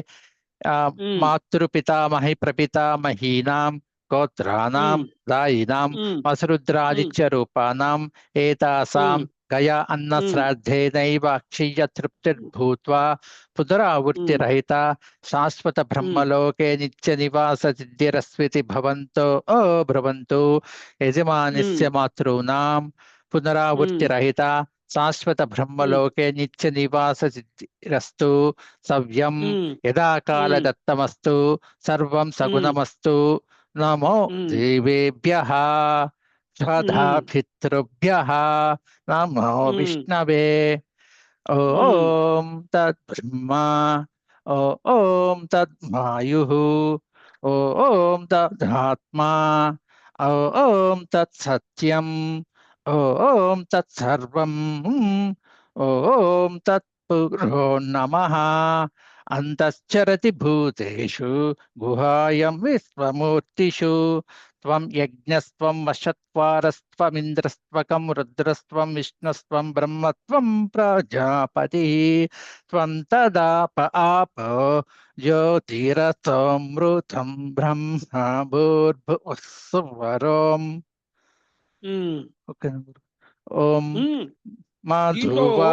మాతృపితామహి ప్రపితామహీనాం గోత్రానాం దాయినాం వసురుద్రాదిత్య రూపానాం ఏతాసాం గయా అన్న శ్రాద్ధేనైవ అక్షీయ తృప్తిర్భూత్వా పునరావృత్తిరహిత శాశ్వత బ్రహ్మలోకే నిత్య నివాస సిద్ధిరస్వితి భవంతో బ్రువంతు. యజమానస్య మాతॄణాం పునరావృత్తిరహిత శాశ్వత బ్రహ్మలోకే నిత్య నివాస సిద్ధిరస్తు. సవ్యం యథాకాల దత్తమస్తు సర్వం సగుణమస్తు. నమో దేవేభ్యః శ్రద్ధా పితృభ్యః నమో విష్ణవే. ఓం తద్బ్రహ్మా ఓం తద్వాయుః ఓం తదాత్మా ఓం తత్సత్యం ఓం తత్సర్వం ఓం తత్పురో నమః. అంతశ్చరతి భూతేషు గుహాయం విశ్వమూర్తిషు త్వం యజ్ఞస్త్వం వశత్వారస్త్వమింద్రస్త్వకం రుద్రస్త్వం విష్ణుస్త్వం బ్రహ్మత్వం ప్రజాపతి త్వం తదాప ఆపో జ్యోతిరసోమృతం బ్రహ్మ భూర్భువస్సువరోం. ఓం మాధువా.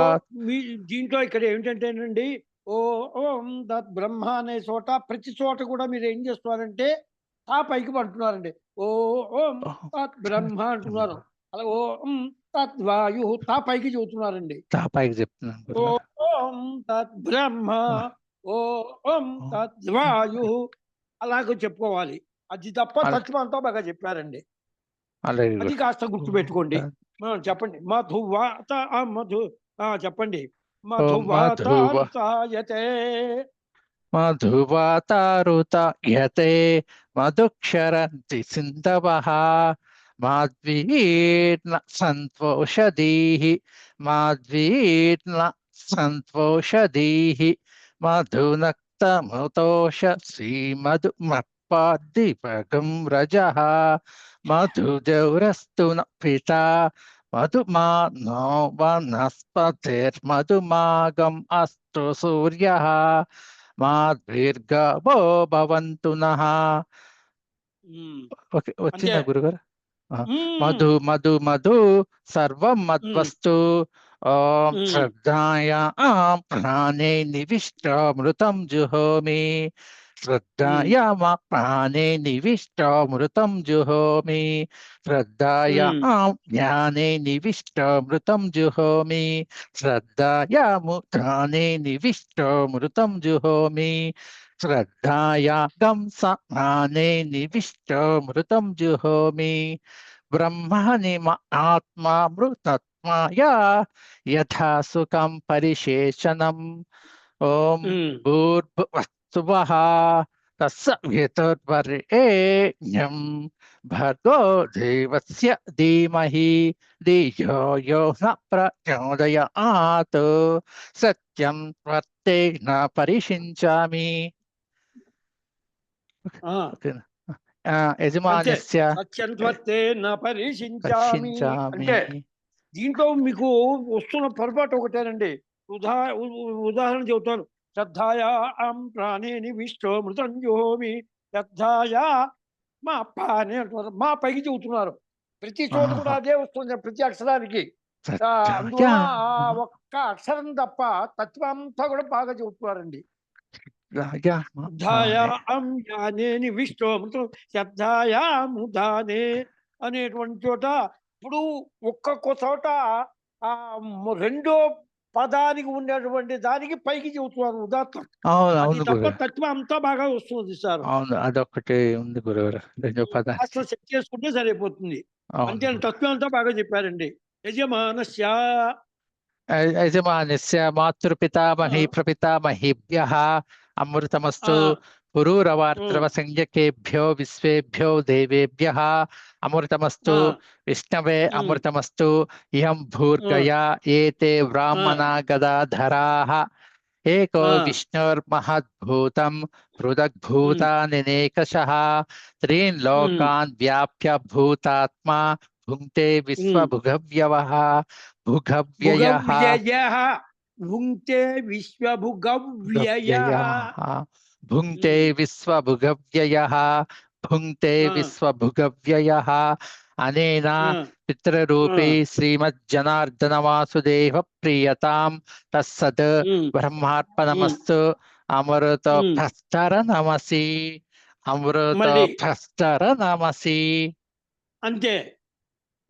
దీంట్లో ఇక్కడ ఏమిటంటేనండి, ఓం తత్ బ్రహ్మ అనే చోట ప్రతి చోట కూడా మీరు ఏం చేస్తున్నారంటే తా పైకి పడుతున్నారండి. ఓం తత్ బ్రహ్మ అంటున్నారు. అలా ఓం తత్ వాయు తా పైకి చెబుతున్నారండి. తా పైకి చెప్తున్నాను. ఓం తత్ బ్రహ్మ ఓం తత్ వాయు అలాగ చెప్పుకోవాలి. అది తప్ప తత్వంతో బాగా చెప్పారండి. అది కాస్త గుర్తు పెట్టుకోండి. చెప్పండి. మధువాత మధు చెప్పండి. మధువాతాయతే మధువాతారుతయతే మధుక్షరంతి సింధవః మాధ్వీర్న సంతోషదీః మాధ్వీర్న సంతోషదీః మధునక్తమతోష శ్రీమధుమత్పాదిపగం రజః మధుజౌరస్తు న పితా మధుమానో వనస్పతిర్మధుమాగం అస్తు సూర్యః మాద్భిర్గవో భవంతు నః. ఓకే, వచ్చిందా గురుగారు? మధు మధు మధు సర్వం మద్వస్తు. ఓం శ్రద్ధాయ ప్రాణే నివిష్టామృతం జుహోమి శ్రద్ధాయ ప్రాణే నివిష్టామృతం జుహోమి శ్రద్ధాయ జ్ఞానే నివిష్టామృతం జుహోమి శ్రద్ధాయ ప్రాణే నివిష్టామృతం జుహోమి శ్రద్ధాయ ప్రాణే నివిష్టామృతం జుహోమి బ్రహ్మణి ఆత్మామృతత్మాయ యథా సుఖం పరిశేషణం. ఓం భూర్భువః తస్సవితుర్వరేణ్యం భర్గో దేవస్య ధీమహి ధియో యో న ప్రచోదయాత్ సత్యం త్వర్తేన పరిషించామి. యజమానస్య సత్యం త్వర్తేన పరిషించామి అంటే దీంట్లో మీకు వస్తున్న పొరపాటు ఒకటేనండి. ఉదాహరణ చెబుతాను. శ్రద్ధాయా ప్రాణేని విష్టో మృతం జోమి శ్రద్ధాయా మా పానే అంటున్నారు. మా పైకి చెబుతున్నారు. ప్రతి చోట కూడా అదే వస్తుంది ప్రతి అక్షరానికి. అందువల్ల ఆ ఒక్క అక్షరం తప్ప తత్వం అంతా కూడా బాగా చెబుతున్నారండి. శ్రద్ధాయానేని విష్టోమృతం శ్రద్ధాయాముదానే అనేటువంటి చోట ఇప్పుడు ఒక్కొక్క చోట ఆ రెండో పదానికి ఉండేటువంటి దానికి పైకి చెబుతున్నారు ఉదాత్తం. అది తప్ప తత్వం అంతా బాగా వస్తుంది సార్. అవును, అదొక్కటి ఉంది గురుగారు. రెండో పద అసలు సెట్ చేసుకుంటే సరిపోతుంది. అంతే, తత్వం అంతా బాగా చెప్పారండి. యజమానస్య యజమానస్య మాతృపితామహీ ప్రపితామహీభ్యః అమృతమస్తు పురూరవార్ద్రవ సంజ్ఞకేభ్యో విశ్వేభ్యో దేవేభ్యః అమృతమస్తు విష్ణవే అమృతమస్తు ఇహం భూర్గయా ఏతే బ్రాహ్మణా గదాధరాః ఏకో విష్ణుర్మహద్భూతం పృథగ్భూతానినేకశః త్రీన్ లోకాన్ వ్యాప్య భూతాత్మా భుంక్తే విశ్వభుగవ్యవః భుగవ్యయః భుంక్తే విశ్వభుగవ్యయః భుంక్తే విశ్వభుగవ్యయః భుంక్తే విశ్వభుగవ్యయః అనేన పితృరూపే శ్రీమజ్జనార్దన వాసుదేవ ప్రియతాం తస్సత్ బ్రహ్మార్పణమస్తు. అమృత భ్రష్టర నమసి, అమృత భ్రష్టర నమసి. అంతే,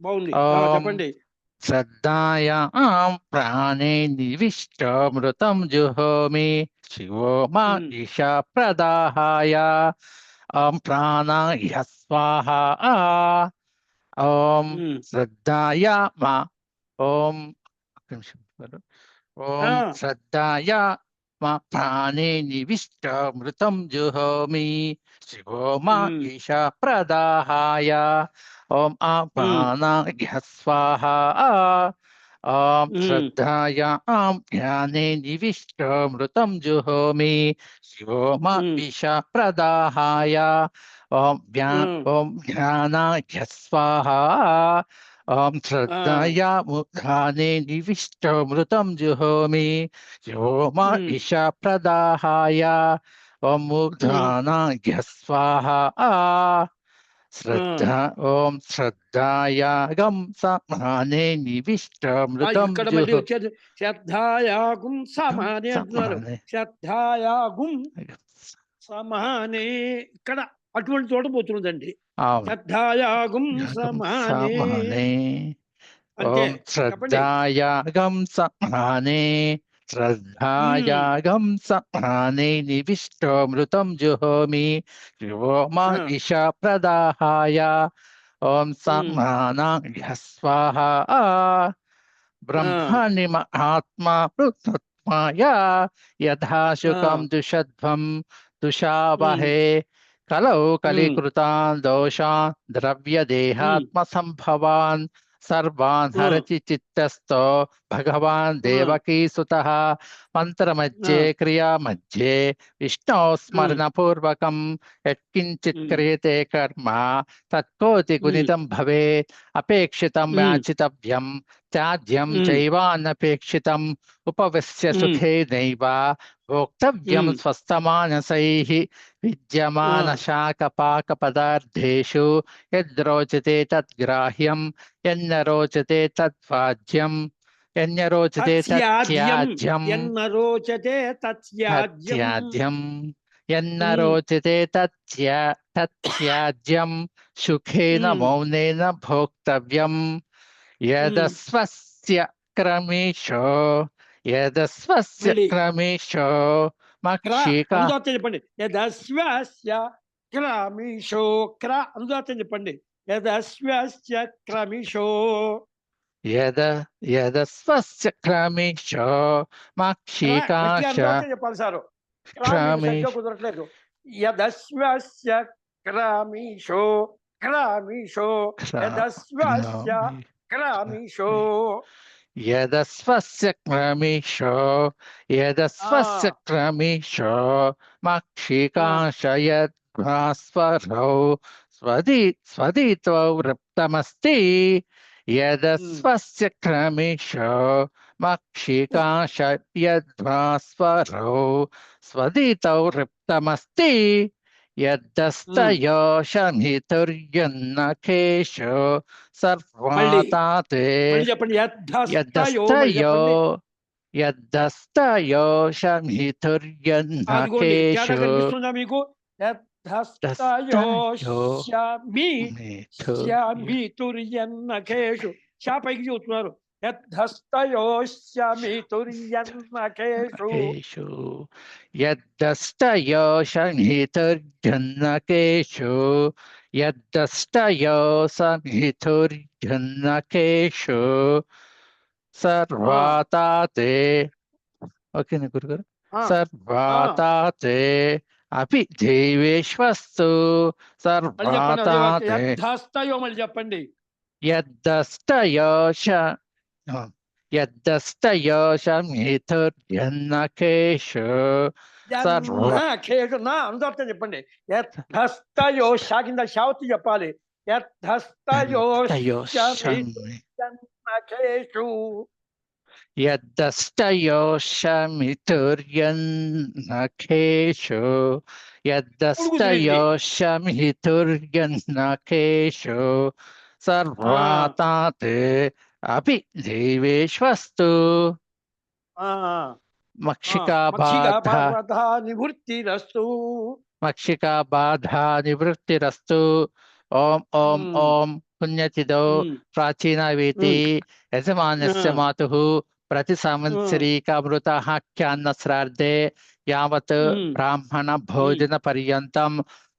బాగుంది. చెప్పండి. శ్రద్ధాయాం ప్రాణే నివిష్టమృతం జుహోమి శివో మా ఈశ ప్రదాహాయ ఓం ప్రాణాయ స్వాహా. ఓం శ్రద్ధాయ మా ఓం ఓం శ్రద్ధాయ మా ప్రాణే నివిష్టమృతం జుహోమి శివో మా ఈశ ప్రదాహాయ ఓం అపానాయ స్వాహా. ఓం శ్రద్ధాయాం జ్ఞానే నివిష్టమృతం జుహోమి శివో మా విష ప్రదాహాయ ఓం జ్ఞానాయ స్వాహా. ఓం శ్రద్ధాయాముద్ధానే నివిష్టమృతం జుహోమి శివో మా విష ప్రదాహాయ ఓం మూర్ధానాయ స్వాహా. శ్రద్ధ ఓం శ్రద్ధాయాగం సమానే నివిష్టమృతం శ్రద్ధాయాగుం సమానే అంటున్నారు. శ్రద్ధాయాగుం సమానే ఇక్కడ అటువంటి చోట పోతున్నదండి. శ్రద్ధాయాగుం సమానే. ఓం శ్రద్ధాయాగం సమానే శ్రద్ధాయాగం సమానే నివిష్టమృతం జుహోమి శివో మా ఈశ ప్రదాహాయ ఓం సమానాయ స్వాహా. బ్రహ్మణి మహాత్మా పృథుత్మాయ యథాశుకం దుషధ్వం దుషావహే కలౌ కలీకృతాన్ దోషాన్ ద్రవ్యదేహాత్మ సంభవాన్ సర్వాన్ హరతి చిత్తస్థో భగవాన్ దేవకీసుతః. మంత్రమధ్యే క్రియామధ్యే విష్ణో స్మరణ పూర్వకం యత్కించిత్ క్రియతే కర్మ తత్కోటి గుణితం భవేత్. అపేక్షితం యాచితవ్యం త్యాజ్యం చైవానపేక్షితం ఉపవిశ్య సుఖేనైవ భోక్తవ్యం స్వస్థమానసైః. విద్యమాన శాకపాక పదార్థేషు యద్రోచతే తద్గ్రాహ్యం యన్న రోచతే తద్వాజ్యం యన్న రోచతే తత్యాజ్యం యన్న రోచతే తత్యాజ్యం సుఖేన మౌనేన భోక్తవ్యం. యదస్వస్య క్రమేషో మక్షికా. చెప్పండి. యదస్వస్య క్రమేషో అనుదాతం చెప్పండి. యదస్వస్య క్రమేషో యదస్వస్య క్రమేషో మక్షికాశ. చెప్పాలి సార్, కుదరట్లేదు. యదస్వస్య క్రమేషో యదస్వస్య క్రమేషో యదస్వస్య క్రమేషో మక్షికాశ యద్భాస్వరౌ స్వదీత్వౌ వృప్తమస్తి యదస్వస్య క్రమిషో మక్షికాశ యద్వాస్వరో స్వదితౌ రిప్తమస్తి యద్దస్తయోషమితుర్యన్నకేశో సర్వాతాతే మళ్ళీ చెప్పండి. యద్ధస్తయో మళ్ళీ యద్దస్తయో చెప్పండి. అదిగోండి తేడా యద్దస్తయోషమితుర్యన్నకేశో కనిపిస్తుందా మీకు? యద్ధస్తయోష్యమి తుర్యన్నకేషు. షా పైకి చూస్తున్నారు. యద్ధస్తయోష్యమితుర్యన్నకేషు. యద్దస్తయోషమితుర్యన్నకేశో యద్దస్తయోషమితుర్యన్నకేశో సర్వాతాతే. ఓకేనా గురుగారు? సర్వాతాతే అపి జీవేష్వస్తు మళ్ళీ చెప్పండి. సర్వాతాతే యద్ధస్తయో మళ్ళీ చెప్పండి. యద్దస్తయోషమితుర్యన్నకేశో కేసు నా అందరితో చెప్పండి. యద్ధస్తయో షా కింద షావతి చెప్పాలి. యద్ధస్తయోష్యమితుర్యన్నకేషు. యద్దస్తయోషమితుర్యన్నకేశో యద్దస్తయోషమితుర్యన్నకేశో సర్వాతాతే అపి జీవేష్వస్తు మక్షికా బాధ నివృత్తిరస్తు. మక్షికా బాధా నివృత్తిరస్తు. ఓం ఓం ఓం పుణ్యతిదో ప్రాచీనవేతి యజమానస్య మాతుః ప్రతి సంవత్సరీకామృతాఖ్యాన్న శ్రాద్ధే యావత్ బ్రాహ్మణ భోజన పర్యంతం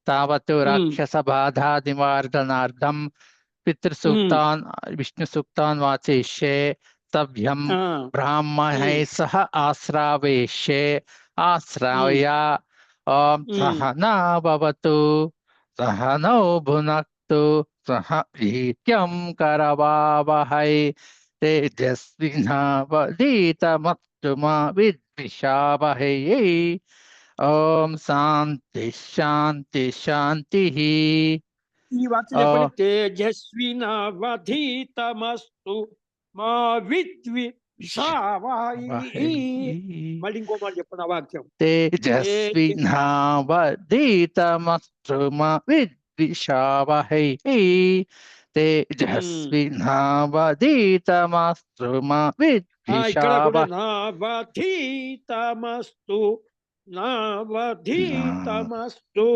తావత్ రాక్షస బాధా నివారణార్థం పితృసూక్తాన్ విష్ణు సూక్తాన్ వాచయిష్యే సవ్యం బ్రాహ్మణైః సహ ఆశ్రావయిష్యే ఆశ్రావయ. ఓం సహనా భవతు సహనౌ భునక్తు సహ వీర్యం కరవావహై తేజస్వినావధీతమస్తు మా విద్విషావహై. ఓం శాంతి శాంతి శాంతి. ఈ వాక్యం చెప్పండి. తేజస్వినావధీతమస్తు మా విద్విషావహై. మళ్ళీ ఇంకో మాట చెప్పండి ఆ వాక్యం. తేజస్వినావధీతమస్తు మా విద్విషావహై. తేజస్వినావధీతమస్తు మా ఇక్కడ కూడా విద్విషావహై. నావధీతమస్తు నావధీతమస్తు.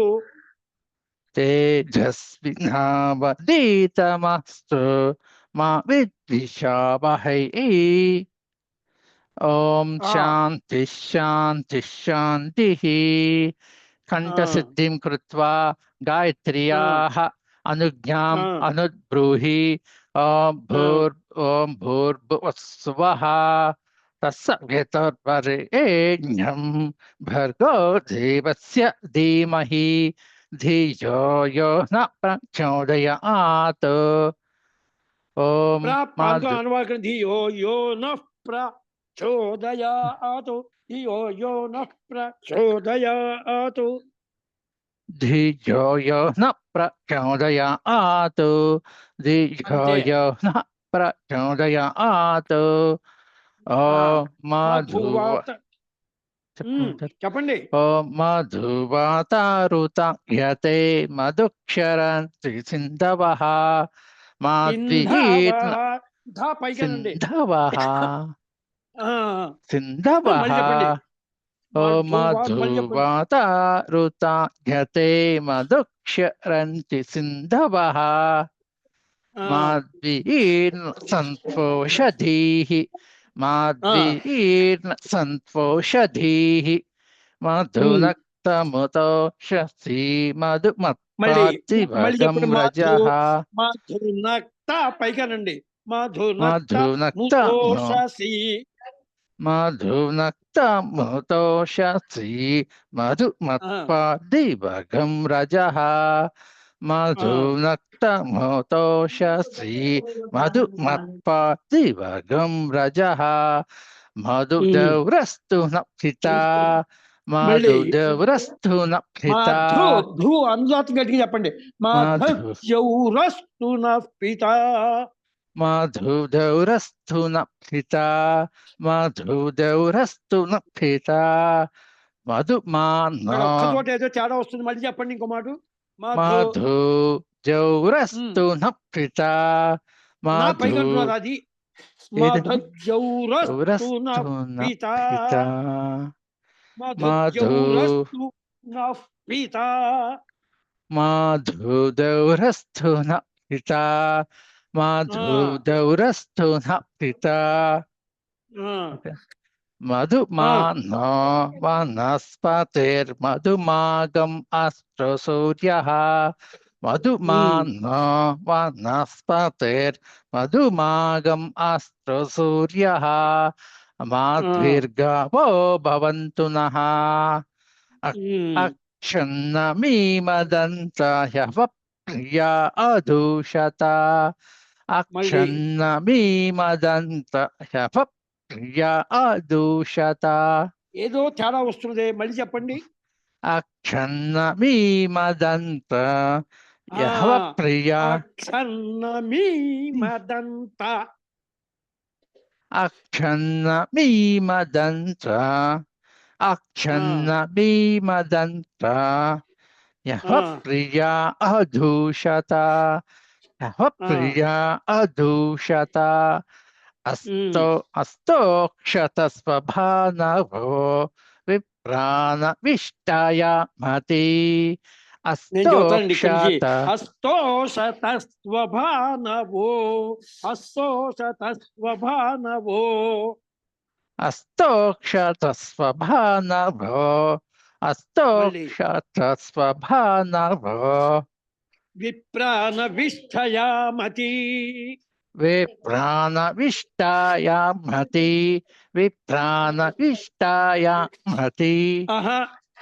తేజస్వినావధీతమస్తు మా విద్విషావహై. ఓం శాంతి శాంతి శాంతి. కంఠసిద్ధిం కృత్వా గాయత్ర్యాః అనుజ్ఞాం అనుబ్రూహి. ఓం భూర్భువస్సువః తత్సవితుర్వరేణ్యం భర్గో దేవస్య ధీమహి ధియో యో న ప్రచోదయాత్. ఓం అనువాకం ధియో యో నః ప్రచోదయాత్. ధియో యో నః ప్రచోదయాత్. ధియో యో న ప్రచోదయాత్. ధియో యో న ప్రచోదయాత్. ఓం చెప్పండి. ఓం మధువాతారుత యతే మధుక్షరంతి సింధవః సింధవః సింధవః. ఓం మధువాతారుత యతే మధుక్షరంతి సింధవః మాద్వీర్న సంతోషధీః మాద్వీర్న సంతోషధీః మధునక్తముతోషసి మధుమత్పాతిభగం రజః. మధునక్త పైకనండి. మధునక్తముతోషసి మధుమత్పాతిభగం రజః. మధునక్తముతోషసి మధుమత్పాతిభగం రజః. మధుదౌరస్తు నప్సితా మధుదౌరస్తు నప్సితా. అనుదాతం గట్టిగా చెప్పండి. మధుదౌరస్తు నప్సితా మధుదౌరస్తు నప్సితా మధుదౌరస్తు నప్సితా మధుమాన ఇక్కడ ఒక్కచోట ఏదో తేడా వస్తుంది, మళ్ళీ చెప్పండి ఇంకో మాట. మధుజౌరస్తు నప్సితా నా పైకి మధు అంటున్నారు అది. ఏదండి? మధుజౌరస్తు నప్సితా మధుజౌరస్తు నప్సితా మధుదౌరస్తు నప్సితా మధుదౌరస్తు నప్సితా మధుమానో వనస్పతిర్మధుమాగం అస్త్ర సూర్యః మధుమానో వనస్పతిర్మధుమాగం అస్త్ర సూర్యః మాద్విర్గావో భవంతు నః అక్షన్నమీమదంతాయః ప్రియా అదూషత అక్షన్నమీమదంతాయః ప్రియా అదూషత. ఏదో తేడా వస్తుంది, మళ్ళీ చెప్పండి. అక్షన్నమీమదంత యహ ప్రియా అక్షన్నమీమదంత అక్షన్నమీమదంత అక్షన్నమీమదంత యహ ప్రియా అదూషత యహ ప్రియా అదూషత. అస్తోక్షత స్వభానవో విప్రాణవిష్టాయ మతి. నేను చెబుతానండి ఇక్కడి నుంచి. అస్తోక్షత అస్తోషతస్వభానవో అస్తోషతస్వభానవో అస్తోక్షత స్వభానవో అస్తోక్షత స్వభానవో విప్రాణవిష్ఠయామతి విప్రాణవిష్టాయామతి విప్రాణవిష్టాయామతి.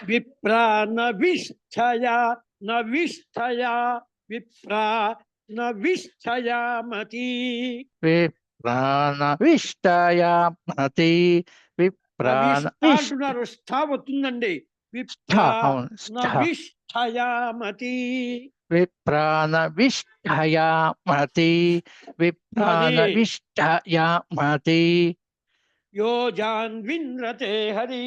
విప్రాణవిష్ఠయా నవిష్ఠయా విప్రాణవిష్ఠయామతి విప్రాణవిష్టాయామతి అంటున్నారు. స్థా వస్తుందండి. విప్రాణవిష్ఠయామతి విప్రాణవిష్ఠయామతి విప్రాణవిష్ఠయామతి. యో జాన్విన్రతే హరి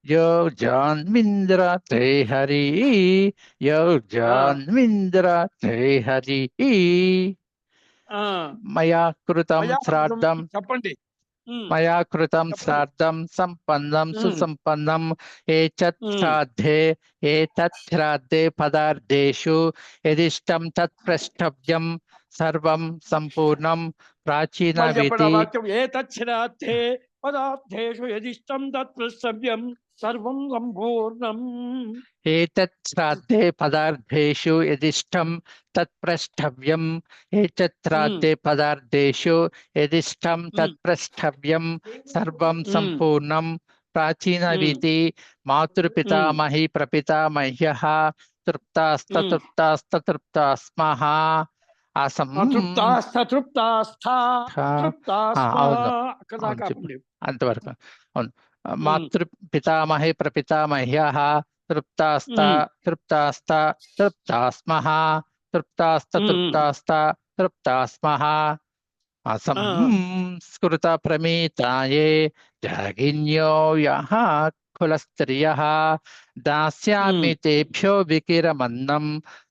యో జాన్వింద్రతే హరి యో జాన్వింద్రతే హరి. మయా కృతం శ్రాద్ధం చెప్పండి. మయా కృతం శ్రాద్ధం సంపన్నం సుసంపన్నం ఏతత్ శ్రాద్ధే పదార్థేషు యదిష్టం తత్ ప్రష్టవ్యం సర్వం సంపూర్ణం ప్రాచీన విధి. ఏతత్ శ్రాద్ధే పదార్థేషు యదిష్టం తత్ ప్రష్టవ్యం సర్వం సంపూర్ణం. ఏతత్ శ్రాద్ధే పదార్థేషు యదిష్టం తత్ ప్రష్టవ్యం ఏతత్ శ్రాద్ధే పదార్థేషు యదిష్టం తత్ ప్రష్టవ్యం సర్వం సంపూర్ణం ప్రాచీన విధి. మాతృపితామహీ ప్రపితామహ్యః తృప్తాస్తృప్తాస్తృప్తాస్మః అంతవరకు. అవును. మాతృపితామహే ప్రపితామహ్యః తృప్తాస్తృప్తాస్మః తృప్తాస్తృప్తాస్మః అసంస్కృత ప్రమేతాయే జగిన్యో యః కులస్త్రియః దాస్యామి తేభ్యో వికిరమన్నం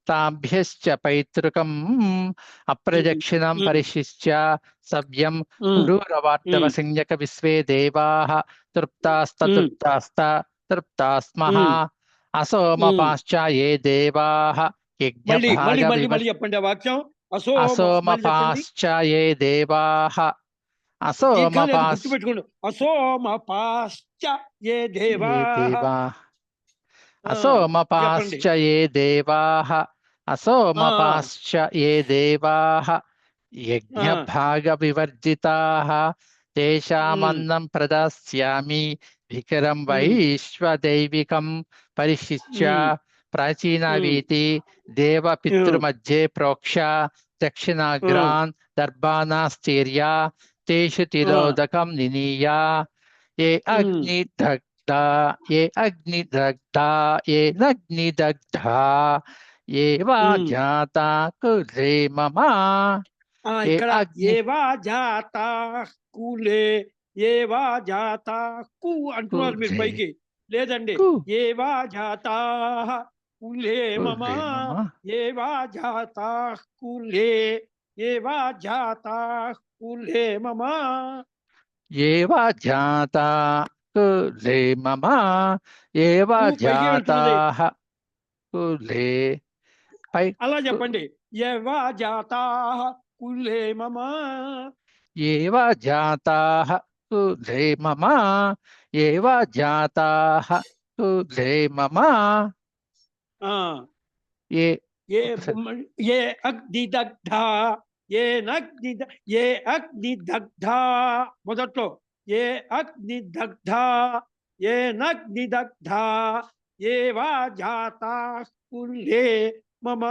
తాభ్యశ్చ పైతృకం అప్రదక్షిణం పరిశిష్య సవ్యం పురూరవార్ధవ సంజ్ఞక విశ్వే దేవాః తృప్తాస్తృప్తాస్మః అసోమపాశ్చ ఏ దేవాః చెప్పండి ఆ వాక్యం. అసోమపాశ్చ ఏ దేవాః గుర్తుపెట్టుకోండి. అసోమపాశ్చ ఏ దేవాః అసోమపాశ్చ ఏ దేవాః అసోమపాశ్చ ఏ దేవాః యజ్ఞభాగ వివర్జితాః తేషామన్నం ప్రదాస్యామి వికరం వైశ్వదైవికం పరిశిష్య ప్రాచీన వీతి దేవ పితృమధ్యే ప్రోక్ష దక్షిణాగ్రాన్ దర్భానాస్తీర్య తేషు తిరోదకం నినీయ ఏ అగ్నిదగ్ధా ఏ అగ్నిదగ్ధా ఏ నగ్నిదగ్ధా ఏ వా జాతా కులే మమ ఇక్కడ అగ్ని ఏవా జాతా కులే ఏవా జాతా కు అంటున్నారు మీరు కులే పైకి. లేదండి, కు ఏవా జాతా కులే మమ కులే మమ ఏవా జాతా కులే ఏవా జాతా కులే మమ. ఏవ జాతా కులే మమ ఏవ కు పైకి వెళ్తున్నది. జాతాః కులే పై అలా చెప్పండి. ఏవా జాతా కులే మమ. ఏవ జాతాః కులే మమ ఏవ జాతాః కులే మమ ఆ ఏ ఏ ఏ అగ్నిదగ్ధ ఏ నగ్ని ఏ అగ్నిదగ్ధ మొదట్లో ఏ అగ్నిదగ్ధ ఏ నగ్నిదగ్ధ ఏవా జాతా కులే మమ.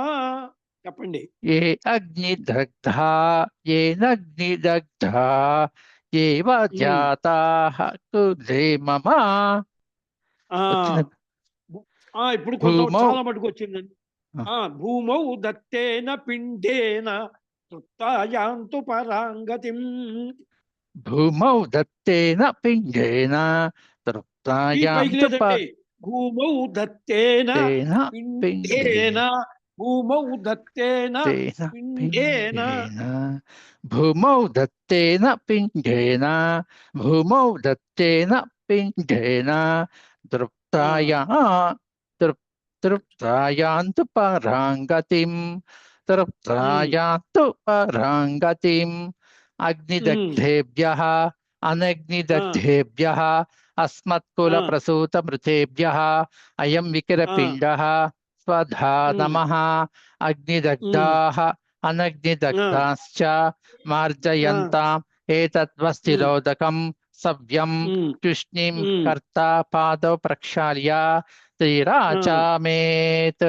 చెప్పండి. ఏ అగ్నిదగ్ధా ఏనగ్నిదగ్ధా ఏవ జాతాః కులే మమ ఆ వచ్చిన ఇప్పుడు కొంత భూమౌ చాలా మటుకు వచ్చిందండి. భూమౌ దత్తేన పిండేన తృప్తాయాంతు పరాంగతిం. భూమౌ దత్తేన పిండేన ఈ పైకి తృప్తాయాంతు లేదండి. భూమౌ దత్తేన తేన పిండేన భూమౌ దత్తేన తేన పిండేన. పిండేన భూమౌ దత్తేన పిండేన భూమౌ దత్తేన పిండేన తృప్తాయా తృప్తాయాంతు పరాంగతిం తృప్తాయాంతు పరాంగతిం. అగ్నిదగ్ధేభ్యః అనగ్నిదగ్ధేభ్యः అస్మత్కుల ప్రసూత మృతేభ్యः అయం వికిరపిండః స్వధా నమః. అగ్నిదగ్ధాః అనగ్నిదగ్ధాశ్చ మార్జయంతాం ఏతద్వస్తిరోదకం సవ్యం తూష్ణీం కర్తా పాదౌ ప్రక్షాళ్య త్రిరాచామేత్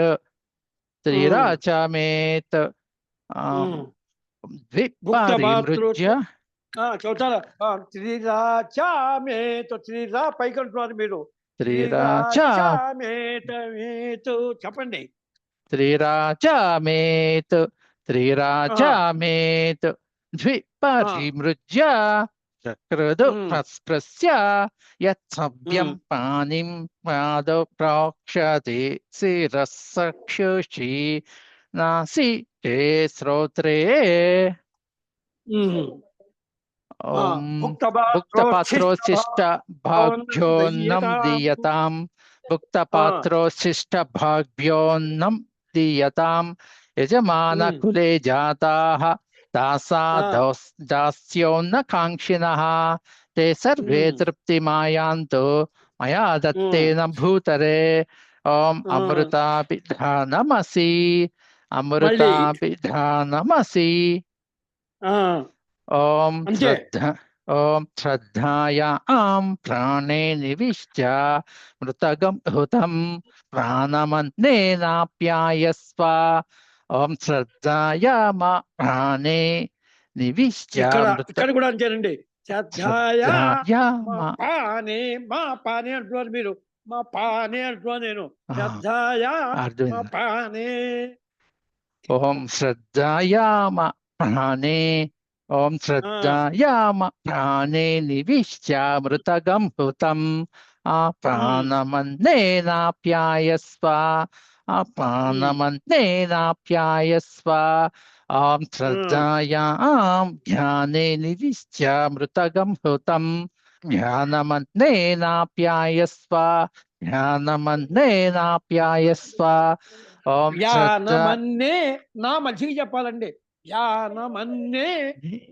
త్రిరాచామేత్ ద్విపారిమృజ్య చదువుతారా? త్రిరాచామేతు త్రిరా పైకి అంటున్నారు మీరు. త్రిరాచా త్రిరాచామేతమేతు చెప్పండి. త్రిరాచామేత్ త్రిరాచామేత్ ద్విపరిమృజ్య చక్రదు ప్రస్పృశ్య యత్సవ్యం పాణిం పాదౌ ప్రోక్షతి శిరస్సక్షుషి నాసికే శ్రోత్రే. భుక్తపాత్రోచ్చిష్ట భాగ్యోన్నం దీయతాం భుక్తపాత్రోచ్చిష్ట భాగ్యోన్నం దీయతాం. యజమానకులే జాతాః దాసా దాస్యోన్న కాంక్షిణః తే సర్వే తృప్తిమాయాంతు మయా దత్తేన భూతరే. ఓం అమృతాభిధానమసి అమృతాభిధానమసి. ఓం శ్రద్ధాయాం ప్రాణే నివిశ్య మృతగం హుతం ప్రాణమన్నేనాప్యాయస్వ. ఓం శ్రద్ధాయామ ప్రాణే నివిశ్య ఇక్కడ కూడా అంతేనండి. శ్రద్ధాయామ పానే మా పానే అంటున్నారు మీరు. మా పానే అంటున్నాను నేను. శ్రద్ధాయా మా పానే. ఓం శ్రద్ధాయామ ప్రాణే ఓం శ్రద్ధాయామ ప్రాణే నివిశ్య మృతగం హుతం ప్రాణమన్నేనాప్యాయస్వ ప్రాణమన్నేనాప్యాయస్వ. ఓం శ్రద్ధాయాం ధ్యానే నివిశ్య మృతగం హుతం ధ్యానమన్నేనాప్యాయస్వ ధ్యానమన్నేనాప్యాయస్వ. ఓం ధ్యానమన్నే నా మధ్యకి చెప్పాలండి. ధ్యానమన్నే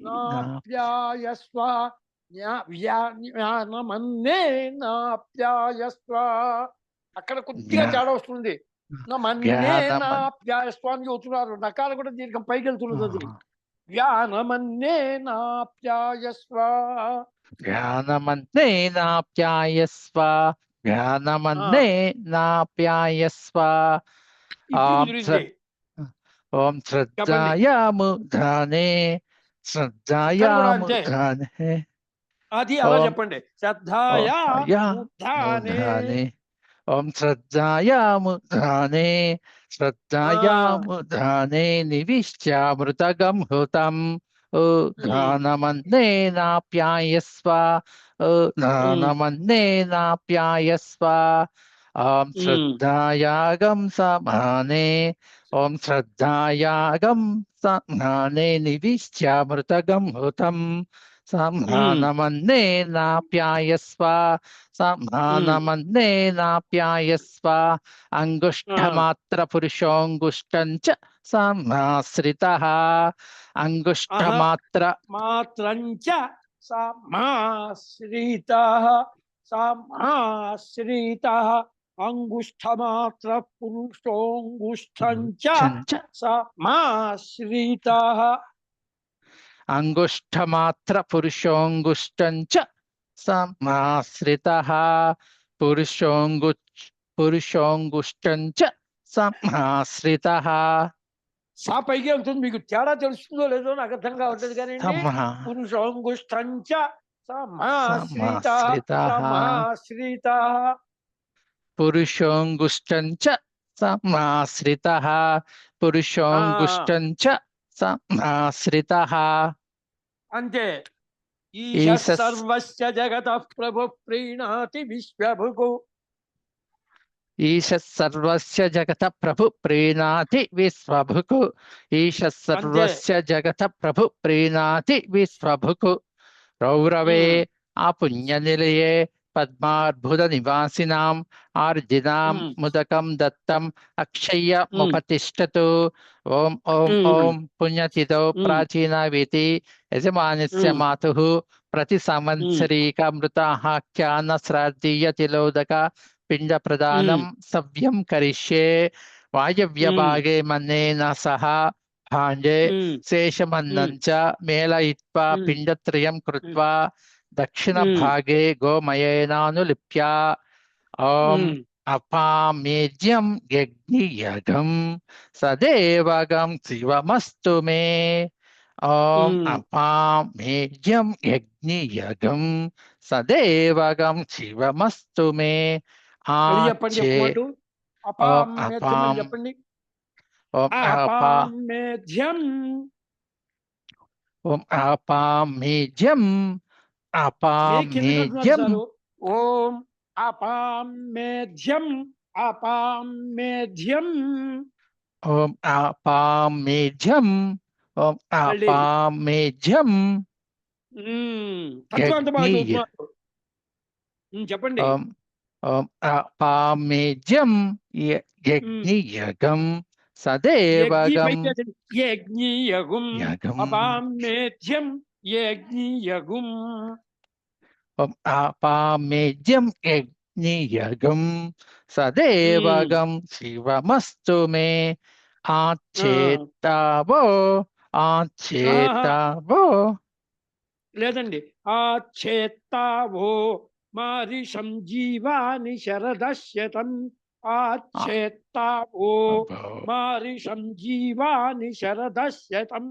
నాప్యాయస్వ ధ్యానమన్నే నాప్యాయస్వ. అక్కడ కొద్దిగా తేడా వస్తుంది. మన్నే నాప్యాయస్వ అని చెబుతున్నారు. నకాలు కూడా దీర్ఘం పైకి వెళ్తున్నది. అది ధ్యానమన్నే నాప్యాయస్వ ధ్యానమన్నేనాప్యాయస్వ ధ్యానమన్నేనాప్యాయస్వ. ఓం శ్రద్ధాయాముధానే శ్రద్ధాయాముధానే. అది అలా చెప్పండి. శ్రద్ధాయాముధానే ఓం శ్రద్ధాయాముధానే శ్రద్ధయాముధానే నివిశ్చామృతగం హుతం ధానమన్నేనాప్యాయస్వ ధానమన్నేనాప్యాయస్వ ఓం శ్రద్ధాయాగం సమానే ఓం శ్రద్ధాయాగం సమానే నివిశ్చామృతగం హుతం సంహానమన్నేనాప్యాయస్వ సంహానమన్నేనాప్యాయస్వ అంగుష్ఠమాత్ర పురుషోంగుష్టం చ సమాశ్రితః అంగుష్ఠమాత్ర మాత్రంచ సమాశ్రితః సమాశ్రితః అంగుష్ఠమాత్ర పురుషోంగుష్టం చ చ సమాశ్రితః అంగుష్ఠమాత్ర పురుషోంగుష్టం చ సమాశ్రితః పురుషోంగుష్టం చ సమాశ్రితః సా పైకి ఉంటుంది. మీకు తేడా తెలుస్తుందో లేదో నాకు అర్థం కావట్లేదు కానీ పురుషోంగుష్టం చ సమాశ్రితః సమాశ్రితః పురుషోంగుష్టం చ సమాశ్రితః పురుషోంగుష్టం చ సమాశ్రితః అంతే. ఈశ సర్వస్య జగతః ప్రభు ప్రీణాతి విశ్వభుగు. ఈశ సర్వస్య జగత ప్రభు ప్రీణాతి విశ్వభుకు. ఈశ సర్వస్య జగత ప్రభు ప్రీణాతి విశ్వభుకు. రౌరవే ఆ పుణ్యనిలయే పద్మార్బుద నివాసినాం ఆర్జినాం ముదకం దత్తం అక్షయ్యముపతిష్టతు. ఓం ఓం ఓం పుణ్యతిథౌ ప్రాచీనవేతి యజమానస్య మాతుః ప్రతి సంవత్సరీకామృతాఖ్యాన శ్రాద్ధీయ తిలోదక పిండ ప్రదానం సవ్యం కరిష్యే. వాయవ్యభాగే మన్నేన సహ భాండే శేషమన్నం చ మేళయిత్వా పిండత్రయం కృత్వా దక్షిణ భాగే గోమయేనానులిప్య. ఓం అపామేజ్యం యజ్ఞియగం సదేవగం శివమస్తు మే. ఓం అపామేజ్యం యజ్ఞియగం సదేవగం శివమస్తు మే. చెప్పండి. చెప్పండి. అపామేధ్యం ఓం అపామేజ్యం అపామేజ్యం ఓం అపామేధ్యం అపామేధ్యం ఓం అపామేజ్యం ఓం అపామేజ్యం చెప్పండి. ఓం అపామేజ్యం యజ్ఞియగం సదేవగం యజ్ఞియగం అపామేధ్యం యజ్ఞియగం. ఓం అపామేజ్యం యజ్ఞియగం సదేవగం శివమస్తు మే. ఆచేతావో ఆచేతావో లేదండి. ఆచేతావో మారిషం జీవాని శరదశ్యతం. ఆచేతావో మారిషం జీవాని శరదశ్యతం.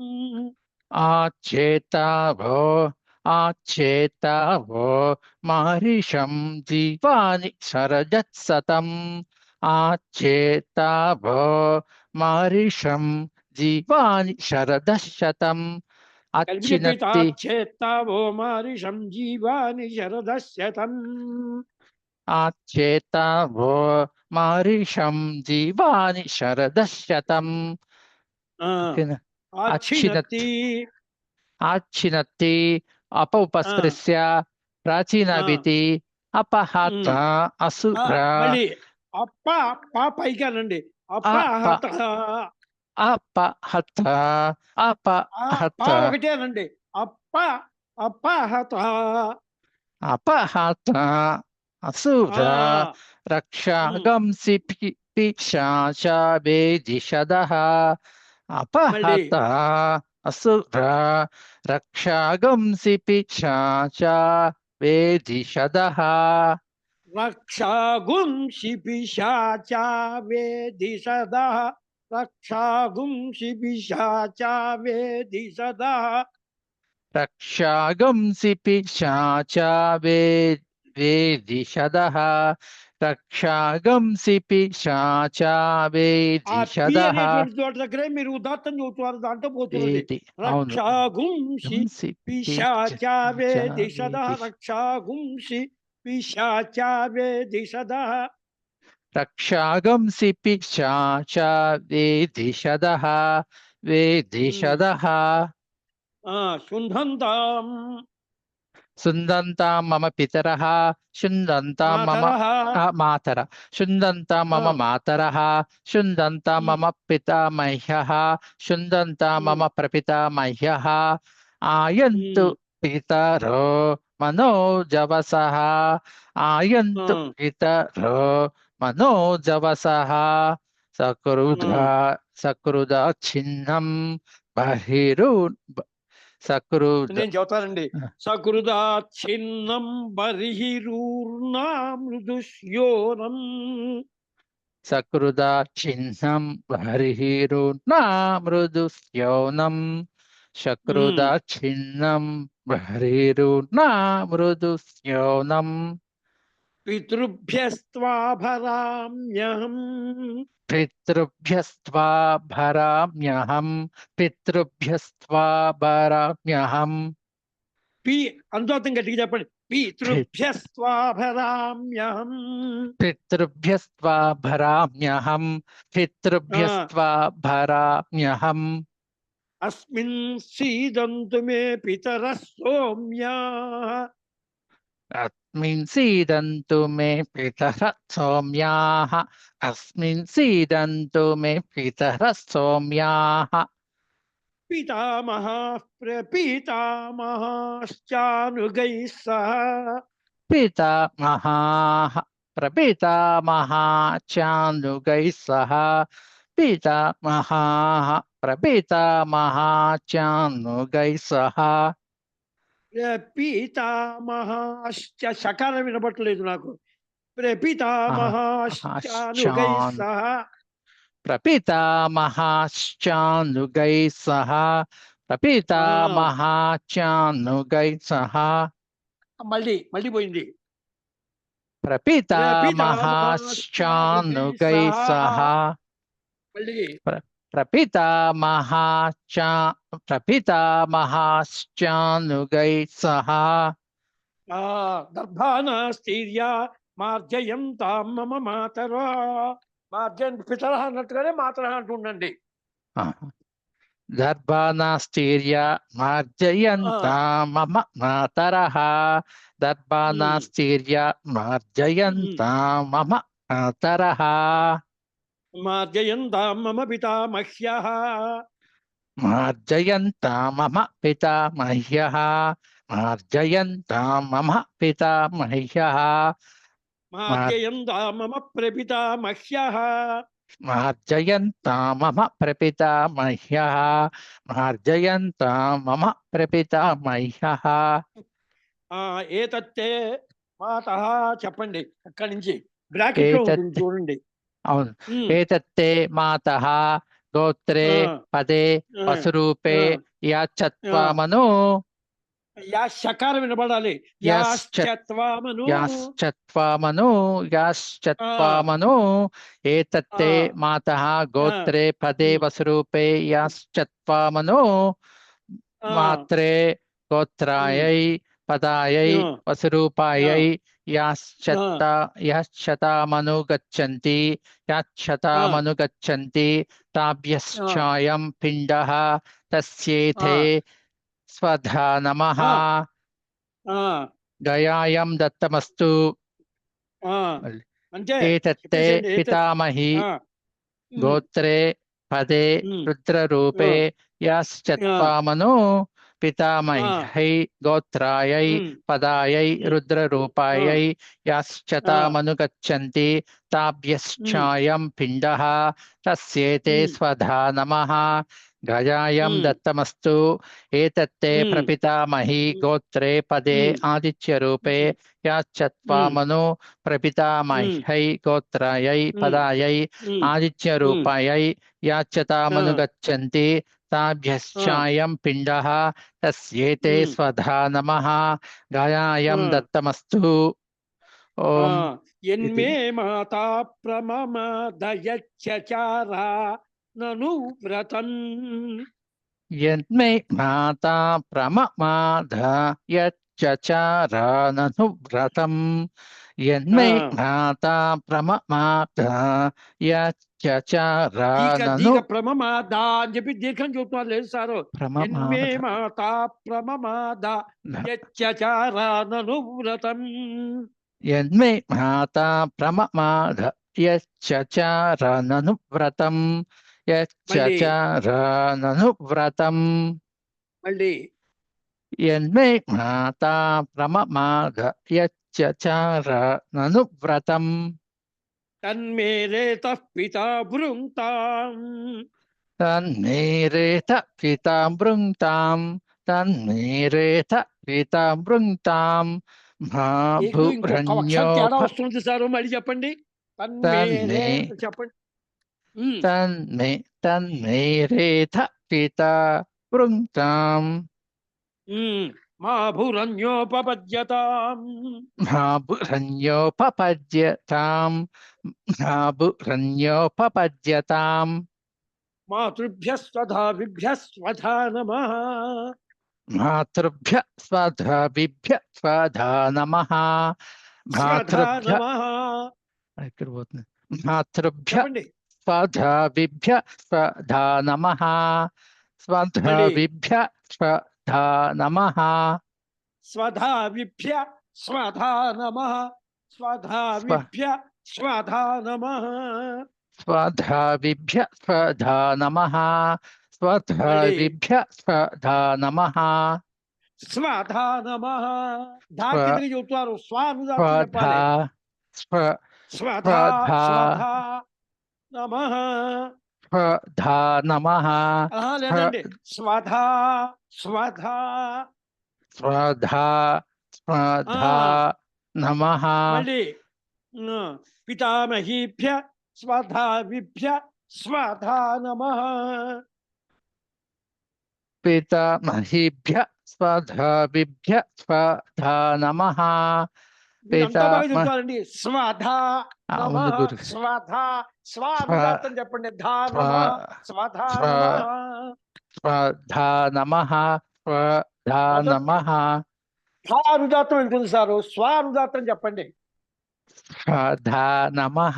ఆచేతావో ఆచేతావో మారిషం జీవాని శరదశతం. ఆచేతావో మారిషం జీవాని శరదశతం. అచ్చినత్తి ఆచేతావో మారిషం జీవాని శరదశ్యతం. ఆచేతావో మారిషం జీవాని శరదశతం. అచ్చినత్తి ఆచ్చినత్తి అపౌపస్పృశ్య ప్రాచీనవితి అపహత అసుర. అప్ప పైకానండి. అపహత అపహత అపహత ఒకటేనండి. అపహత అపహత అసుర రక్షాగంసి పిశాచావేదిషదః. అపహత అసుర రక్షాగంసి పిశాచావేదిషదః. రక్షాగుంసి పిశాచావేదిషదః. రక్షాగుంసి పిశాచావేదిషదః. రక్షాగంసి పిశాచావేదిషదః. రక్షాగంసి పిశాచా ఆ పి వేదిషదః అనేటువంటి చోట దగ్గరే మీరు ఉదాత్తం చదువుతారు, దాంట్లో పోతున్నది. వేది అవును రక్షాగుంసి గంసి పిశాచావే పిశాచా దిశద, వేది రక్షాగుంసి పిశాచావే దిశద. రక్షాగంసి పిశాచా వేదిషదః వేదిషదః శుంధంతాం సుందంతాం మమ పితరః శుందంతాం మమ మాతరః. మాతర శుందంతాం మమ మాతరః శుందంతాం మమ పితామహ్యః శుందంతాం మమ ప్రపితామహ్యః ఆయంతు పితరో మనోజవసః ఆయంతు పితరో మనోజవసః సకృదా ఛిన్నం బహిరు సకృద నేను చెబుతానండి. సకృదాచ్ఛిన్నం బర్హిరూర్ణా మృదుష్యోనం. సకృదా చిహ్నం బర్హిరునా మృదుస్యౌనం సకృదా చిహ్నం బర్హిరునా మృదుస్యౌనం పితృభ్యస్త్వాభరామ్యహం. పితృభ్యస్త్వాభరామ్యహం పితృభ్యస్త్వాభరామ్యహం అందుతం గట్టిగా చెప్పండి. పితృభ్యస్త్వాభరామ్యహం. పితృభ్యస్త్వాభరామ్యహం పితృభ్యస్త్వాభరామ్యహం అస్మిన్ సీదంతు మే పితరః సౌమ్యాః. అస్మిన్ సీదంతు మే పితరః సౌమ్యాః అస్మిన్ సీదంతు మే పితరః సౌమ్యాః పితామహాః ప్రపితామహాశ్చానుగైః సహ. పితామహాః ప్రపితామహాశ్చానుగైః సహ పితామహాః ప్రపితామహాశ్చానుగైః సహ ప్రపితామహాశ్చ సకారం వినబట్టలేదు నాకు. ప్రపితామహాశ్చానుగైః సహ. ప్రపితామహాశ్చానుగైః సహ ప్రపితామహాశ్చానుగైః సహ మళ్ళీ మళ్ళీ పోయింది. ప్రపితామహాశ్చానుగైః సహ మళ్ళీ ప్రపితామహాశ్చానుగైః సహ దర్భానాస్తీర్యా మార్జయంతాం మమ మాతరా. మార్జన్ పితరః అన్నట్టుగానే మాతరః అంటుండండి. దర్భానాస్తీర్య మార్జయంతా మమ మాతరః దర్భానాస్తీర్య మార్జయంతా మమ మాతరః మార్జయంతాం మమ పితామహ్యః. మార్జయంతా మమ పితామహ్యః మార్జయంతా మమ పితామహ్యః మార్జయంతాం మమ ప్రపితామహ్యః. మార్జయంతా మమ ప్రపితామహ్యః మార్జయంతా మమ ప్రపితామహ్యః ఏతత్తే మాతః చెప్పండి. అక్కడి నుంచి బ్రాకెట్ లో ఉంటుంది చూడండి. అవును. ఏతత్తే మాతః గోత్రే పదే వసురూపే యాచత్వామను శకారం వినబడాలి. యాశ్చత్వామను ఏతత్తే మాతః గోత్రే పదే వసురూపే యాశ్చత్వామను మాత్రే గోత్రాయై పదాయై వసురూపాయై యాశ్చతామనుగచ్చంతి తాభ్యశ్చాయం పిండః తస్యేతే స్వధా నమః గయాయం దత్తమస్తు. ఏతత్తే పితామహి గోత్రే పదే రుద్రరూపే యాశ్చత్వామను పితామహ్యై గోత్రాయై పదాయై రుద్రరూపాయై యాశ్చతామనుగచ్చంతి తాభ్యశ్చాయం పిండః తస్యేతే స్వధా నమః గయాయం దత్తమస్తు. ఏతత్తే ప్రపితామహి గోత్రే పదే ఆదిత్యరూపే యాశ్చత్వామను ప్రపితామహ్యై గోత్రాయై పదాయై ఆదిత్యరూపాయై యాశ్చతామనుగచ్చంతి తాభ్యశ్చాయం పిండః తస్యేతే స్వధా నమః గయాయం దత్తమస్తు. ఓం ఎన్మే మాతా ప్రమమదయచ్చచారా నను వ్రతం యన్మే మాతా ప్రమమాదయచ్చచారానను వ్రతం యన్మే మాతా ప్రమమాదయచ్చచారానను ప్రమమాదా అని చెప్పి దీర్ఘం చెబుతున్నారు లేదు సారు. ఎన్మే మాతా ప్రమమాదయచ్చచారానను వ్రతం యన్మే మాతా ప్రమమాదయచ్చచారానను వ్రతం యచ్చచారానను వ్రతం మళ్ళీ యన్మే మాతా ప్రమమాదయచ్చచారానను వ్రతం తన్మేరేతః పితా భృంతాం తన్మేరేత పితామృంతాం తన్మేరేత పితామృంతాం మీకు ఇంకొక అక్షరం తేడా భాభురణ్యోప వస్తుంది సారు. మళ్ళీ చెప్పండి. తన్మేరే చెప్పండి. తన్మేరేత పితామృంతాం మా భూరణ్యోపపద్యతాం భాభురణ్యోపపద్యతాం భాభురణ్యోపపద్యతాం మాతృభ్య స్వధాభిభ్య స్వధా నమః మాతృభ్య స్వధాభిభ్య స్వధా నమః స్వధా మాతృభ్య నమః ఇక్కడ పోతుంది మాతృభ్య చెప్పండి. స్వధాభిభ్య స్వధా నమః స్వధాభిభ్య స్వధా నమః స్వధాభిభ్య స్వధా నమః స్వధాభిభ్య స్వధా నమః స్వధాభిభ్య స్వధా నమః స్వధాభిభ్య స్వధా నమః స్వధా నమః ధా కిందకి చెబుతారు. స్వధా స్వధా స్వధా నమః స్వధా నమః లేదండి. స్వధా స్వధా స్వధా స్వధా నమః మళ్ళీ పితామహీభ్య స్వధాభిభ్య స్వధా నమః పితామహీభ్య స్వధాభిభ్య స్వధా నమః చెప్తారండి. స్వధా నమః గురు స్వధా స్వార్థం చెప్పండి. ధా నమః స్వధా నమః స్వధా నమః స్వధా నమః స్వానుదాత్తం ఉంటుంది సారు. స్వానుదాత్తం చెప్పండి. స్వధా నమః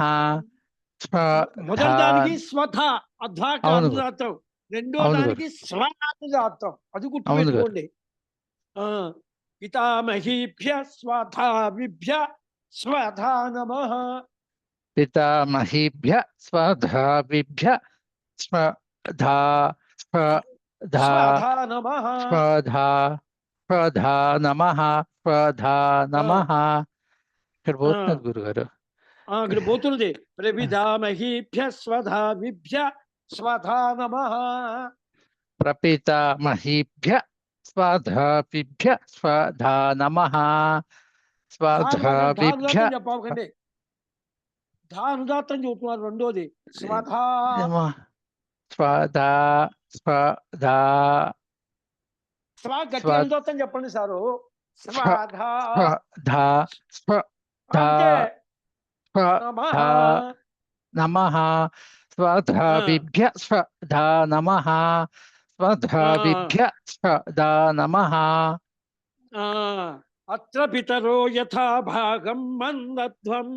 మొదటి దానికి స్వధ అధ్వాకానుదాత్తం, రెండో అవును దానికి స్వానుదాత్తం. అది గుర్తుపెట్టుకోండి. పితామహీభ్య స్వధాభిభ్య స్వధా నమః పితామహీభ్య స్వధాభిభ్య స్వధా స్వధా స్వధా నమః స్వధా స్వధా నమః స్వధా నమః ఇక్కడ పోతున్నది గురుగారు. ఇక్కడ పోతున్నది. ప్రపితామహీభ్య స్వధాభిభ్య స్వధా నమః ప్రపితామహీభ్య స్వధాభిభ్య స్వధా నమః స్వధాభిభ్య చెప్పకండి. ధానుదాత్తం చెబుతున్నారు. రెండోది స్వధా స్వధా స్వధా గట్టిదాత్తం చెప్పండి సారు. స్వధా స్వధా స్వధా నమః స్వధాభిభ్య స్వధా నమః స్వధాభిభ్య స్వధా నమః అత్ర పితరో యథా భాగం మందధ్వం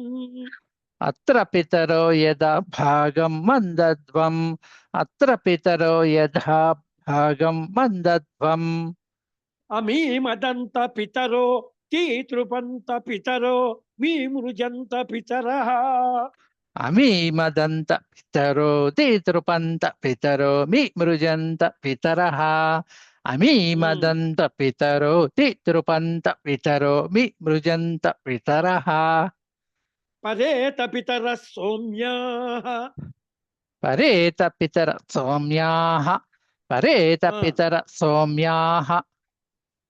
అత్ర పితరో యథా భాగం మందధ్వం అత్ర పితరో యథా భాగం మందధ్వం అమీమదంత పితరో తీతృపంత పితరో మీమృజంత పితరః అమీమదంత పితరో తీతృపంత పితరో మిమృజంత పితరః అమీమదంత పితరో తీతృపంత పితరో మిమృజంత పితరః పరేత పితర సౌమ్యాః పరేత పితర సౌమ్యాః పరేత పితర సౌమ్యాః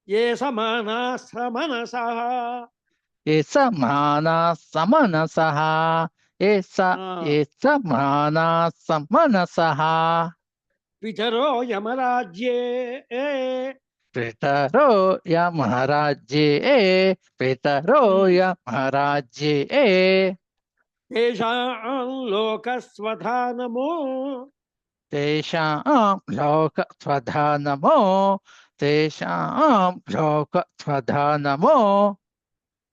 ఏ సమానా సమనసః ఏ సమానా సమనసః ఏ సమానా సమనసః పితరో యమరాజ్యే పితరో యమరాజ్యే పితరో యమరాజ్యే తేషాం లోకస్వధానమో తేషాం లోకస్వధానమో తేషాం లోకస్వధానమో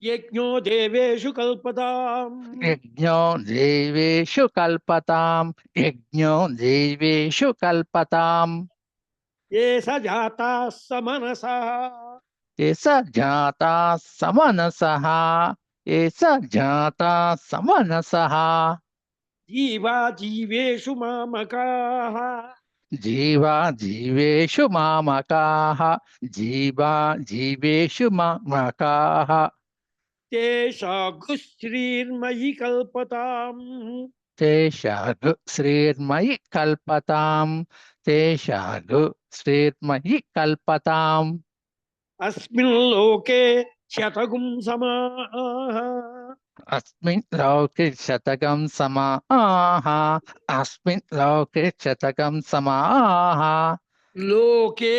యజ్ఞో దేవేషు కల్పతాం. యజ్ఞో దేవేషు కల్పతాం యజ్ఞో దేవేషు కల్పతాం ఏ సజాతా సమనసః ఏ స జాతా సమనసః ఏ స జాతా సమనసః జీవా జీవేషు మామకాః జీవా జీవేషు మామకాః జీవా జీవేషు మామకాః తేషాగు శ్రీర్మయి కల్పతాం. తేషాగు శ్రీర్మయి కల్పతాం తేషాగు శ్రీర్మయి కల్పతాం అస్మిన్ లోకే శతగుం సమాః అస్మిన్ లోకే శతకం సమాః అస్మిన్ లోకే శతకం సమాః లోకే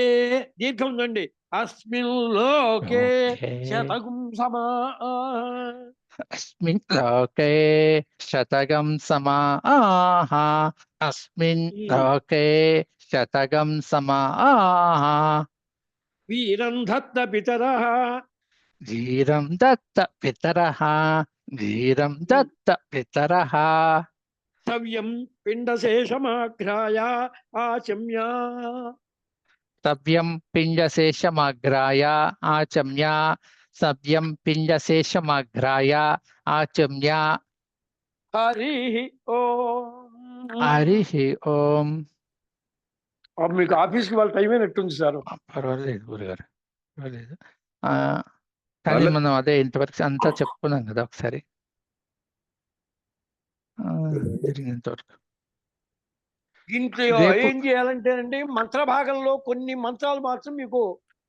దీర్ఘం ఉందండి. అస్మిన్ లోకే ఓకే. శతగుం సమాః అస్మిన్ లోకే శతకం సమాః అస్మిన్ లోకే శతకం సమాః వీరం దత్త పితరః ధీరం దత్త పితరః ధీరం దత్త పితరః సవ్యం పిండశేషమాఘ్రాయ ఆచమ్య సవ్యం పిండశేషమగ్రాయ ఆచమ్య సవ్యం పిండశేషమగ్రాయ ఆచమ్య హరి ఓం. హరి ఓం మీకు ఆఫీస్కి వాళ్ళ టైం అయినట్టుంది సార్. పర్వాలేదు గురుగారు పర్వాలేదు కానీ మనం అదే ఇంతవరకు అంతా చెప్పుకున్నాం కదా ఒకసారి జరిగినంత వరకు దీంట్లో రేపు- ఏం చేయాలంటేనండి, మంత్ర భాగంలో కొన్ని మంత్రాలు మాత్రం మీకు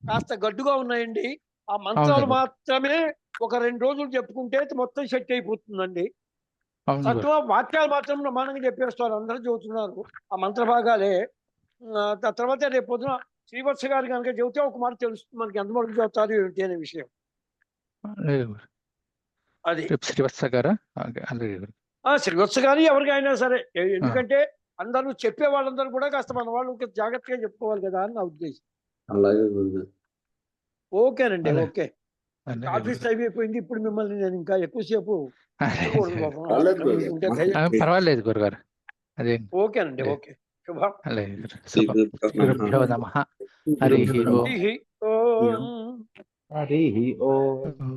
కాస్త గడ్డుగా ఉన్నాయండి. ఆ మంత్రాలు అవునండి. మాత్రమే ఒక 2 రోజులు చెప్పుకుంటే మొత్తం సెట్ అయిపోతుందండి. అవును గురు. తత్వ వాక్యాలు మాత్రం ప్రమాణంగా చెప్పేస్తారు, అందరూ చెబుతున్నారు ఆ మంత్ర భాగాలే. తర్వాత రేపు పొద్దున శ్రీవత్స గారు కనుక చెబితే ఒక మాట తెలుస్తుంది మనకి ఎంతవరకు చెబుతారు ఏమిటి అనే విషయం. అలాగే గురు. అది రేపు శ్రీవత్స గారా అలాగే గురు. శ్రీవత్స గారు ఎవరికైనా సరే, ఎందుకంటే అందరూ చెప్పే వాళ్ళందరూ కూడా కాస్త మన వాళ్ళు జాగ్రత్తగా చెప్పుకోవాలి కదా అని నా ఉద్దేశం. అలాగే గురుగారు. ఓకేనండి, అలాగే. ఓకే. అలాగే ఆఫీస్ గురు. టైం అయిపోయింది. ఇప్పుడు మిమ్మల్ని నేను ఇంకా ఎక్కువసేపు అలాగే ఉంచకూడదు గురు. పాపం. అలాగే గురు. ఉంటే దయ- పర్వాలేదు గురుగారు అదే ఓకేనండి, ఓకే. శుభం. అలాగే గురు. శ్రీ శుభం. గురుభ్యో గురుభ్యో నమః. నమః హరి ఓం హరి ఓం. హరి ఓం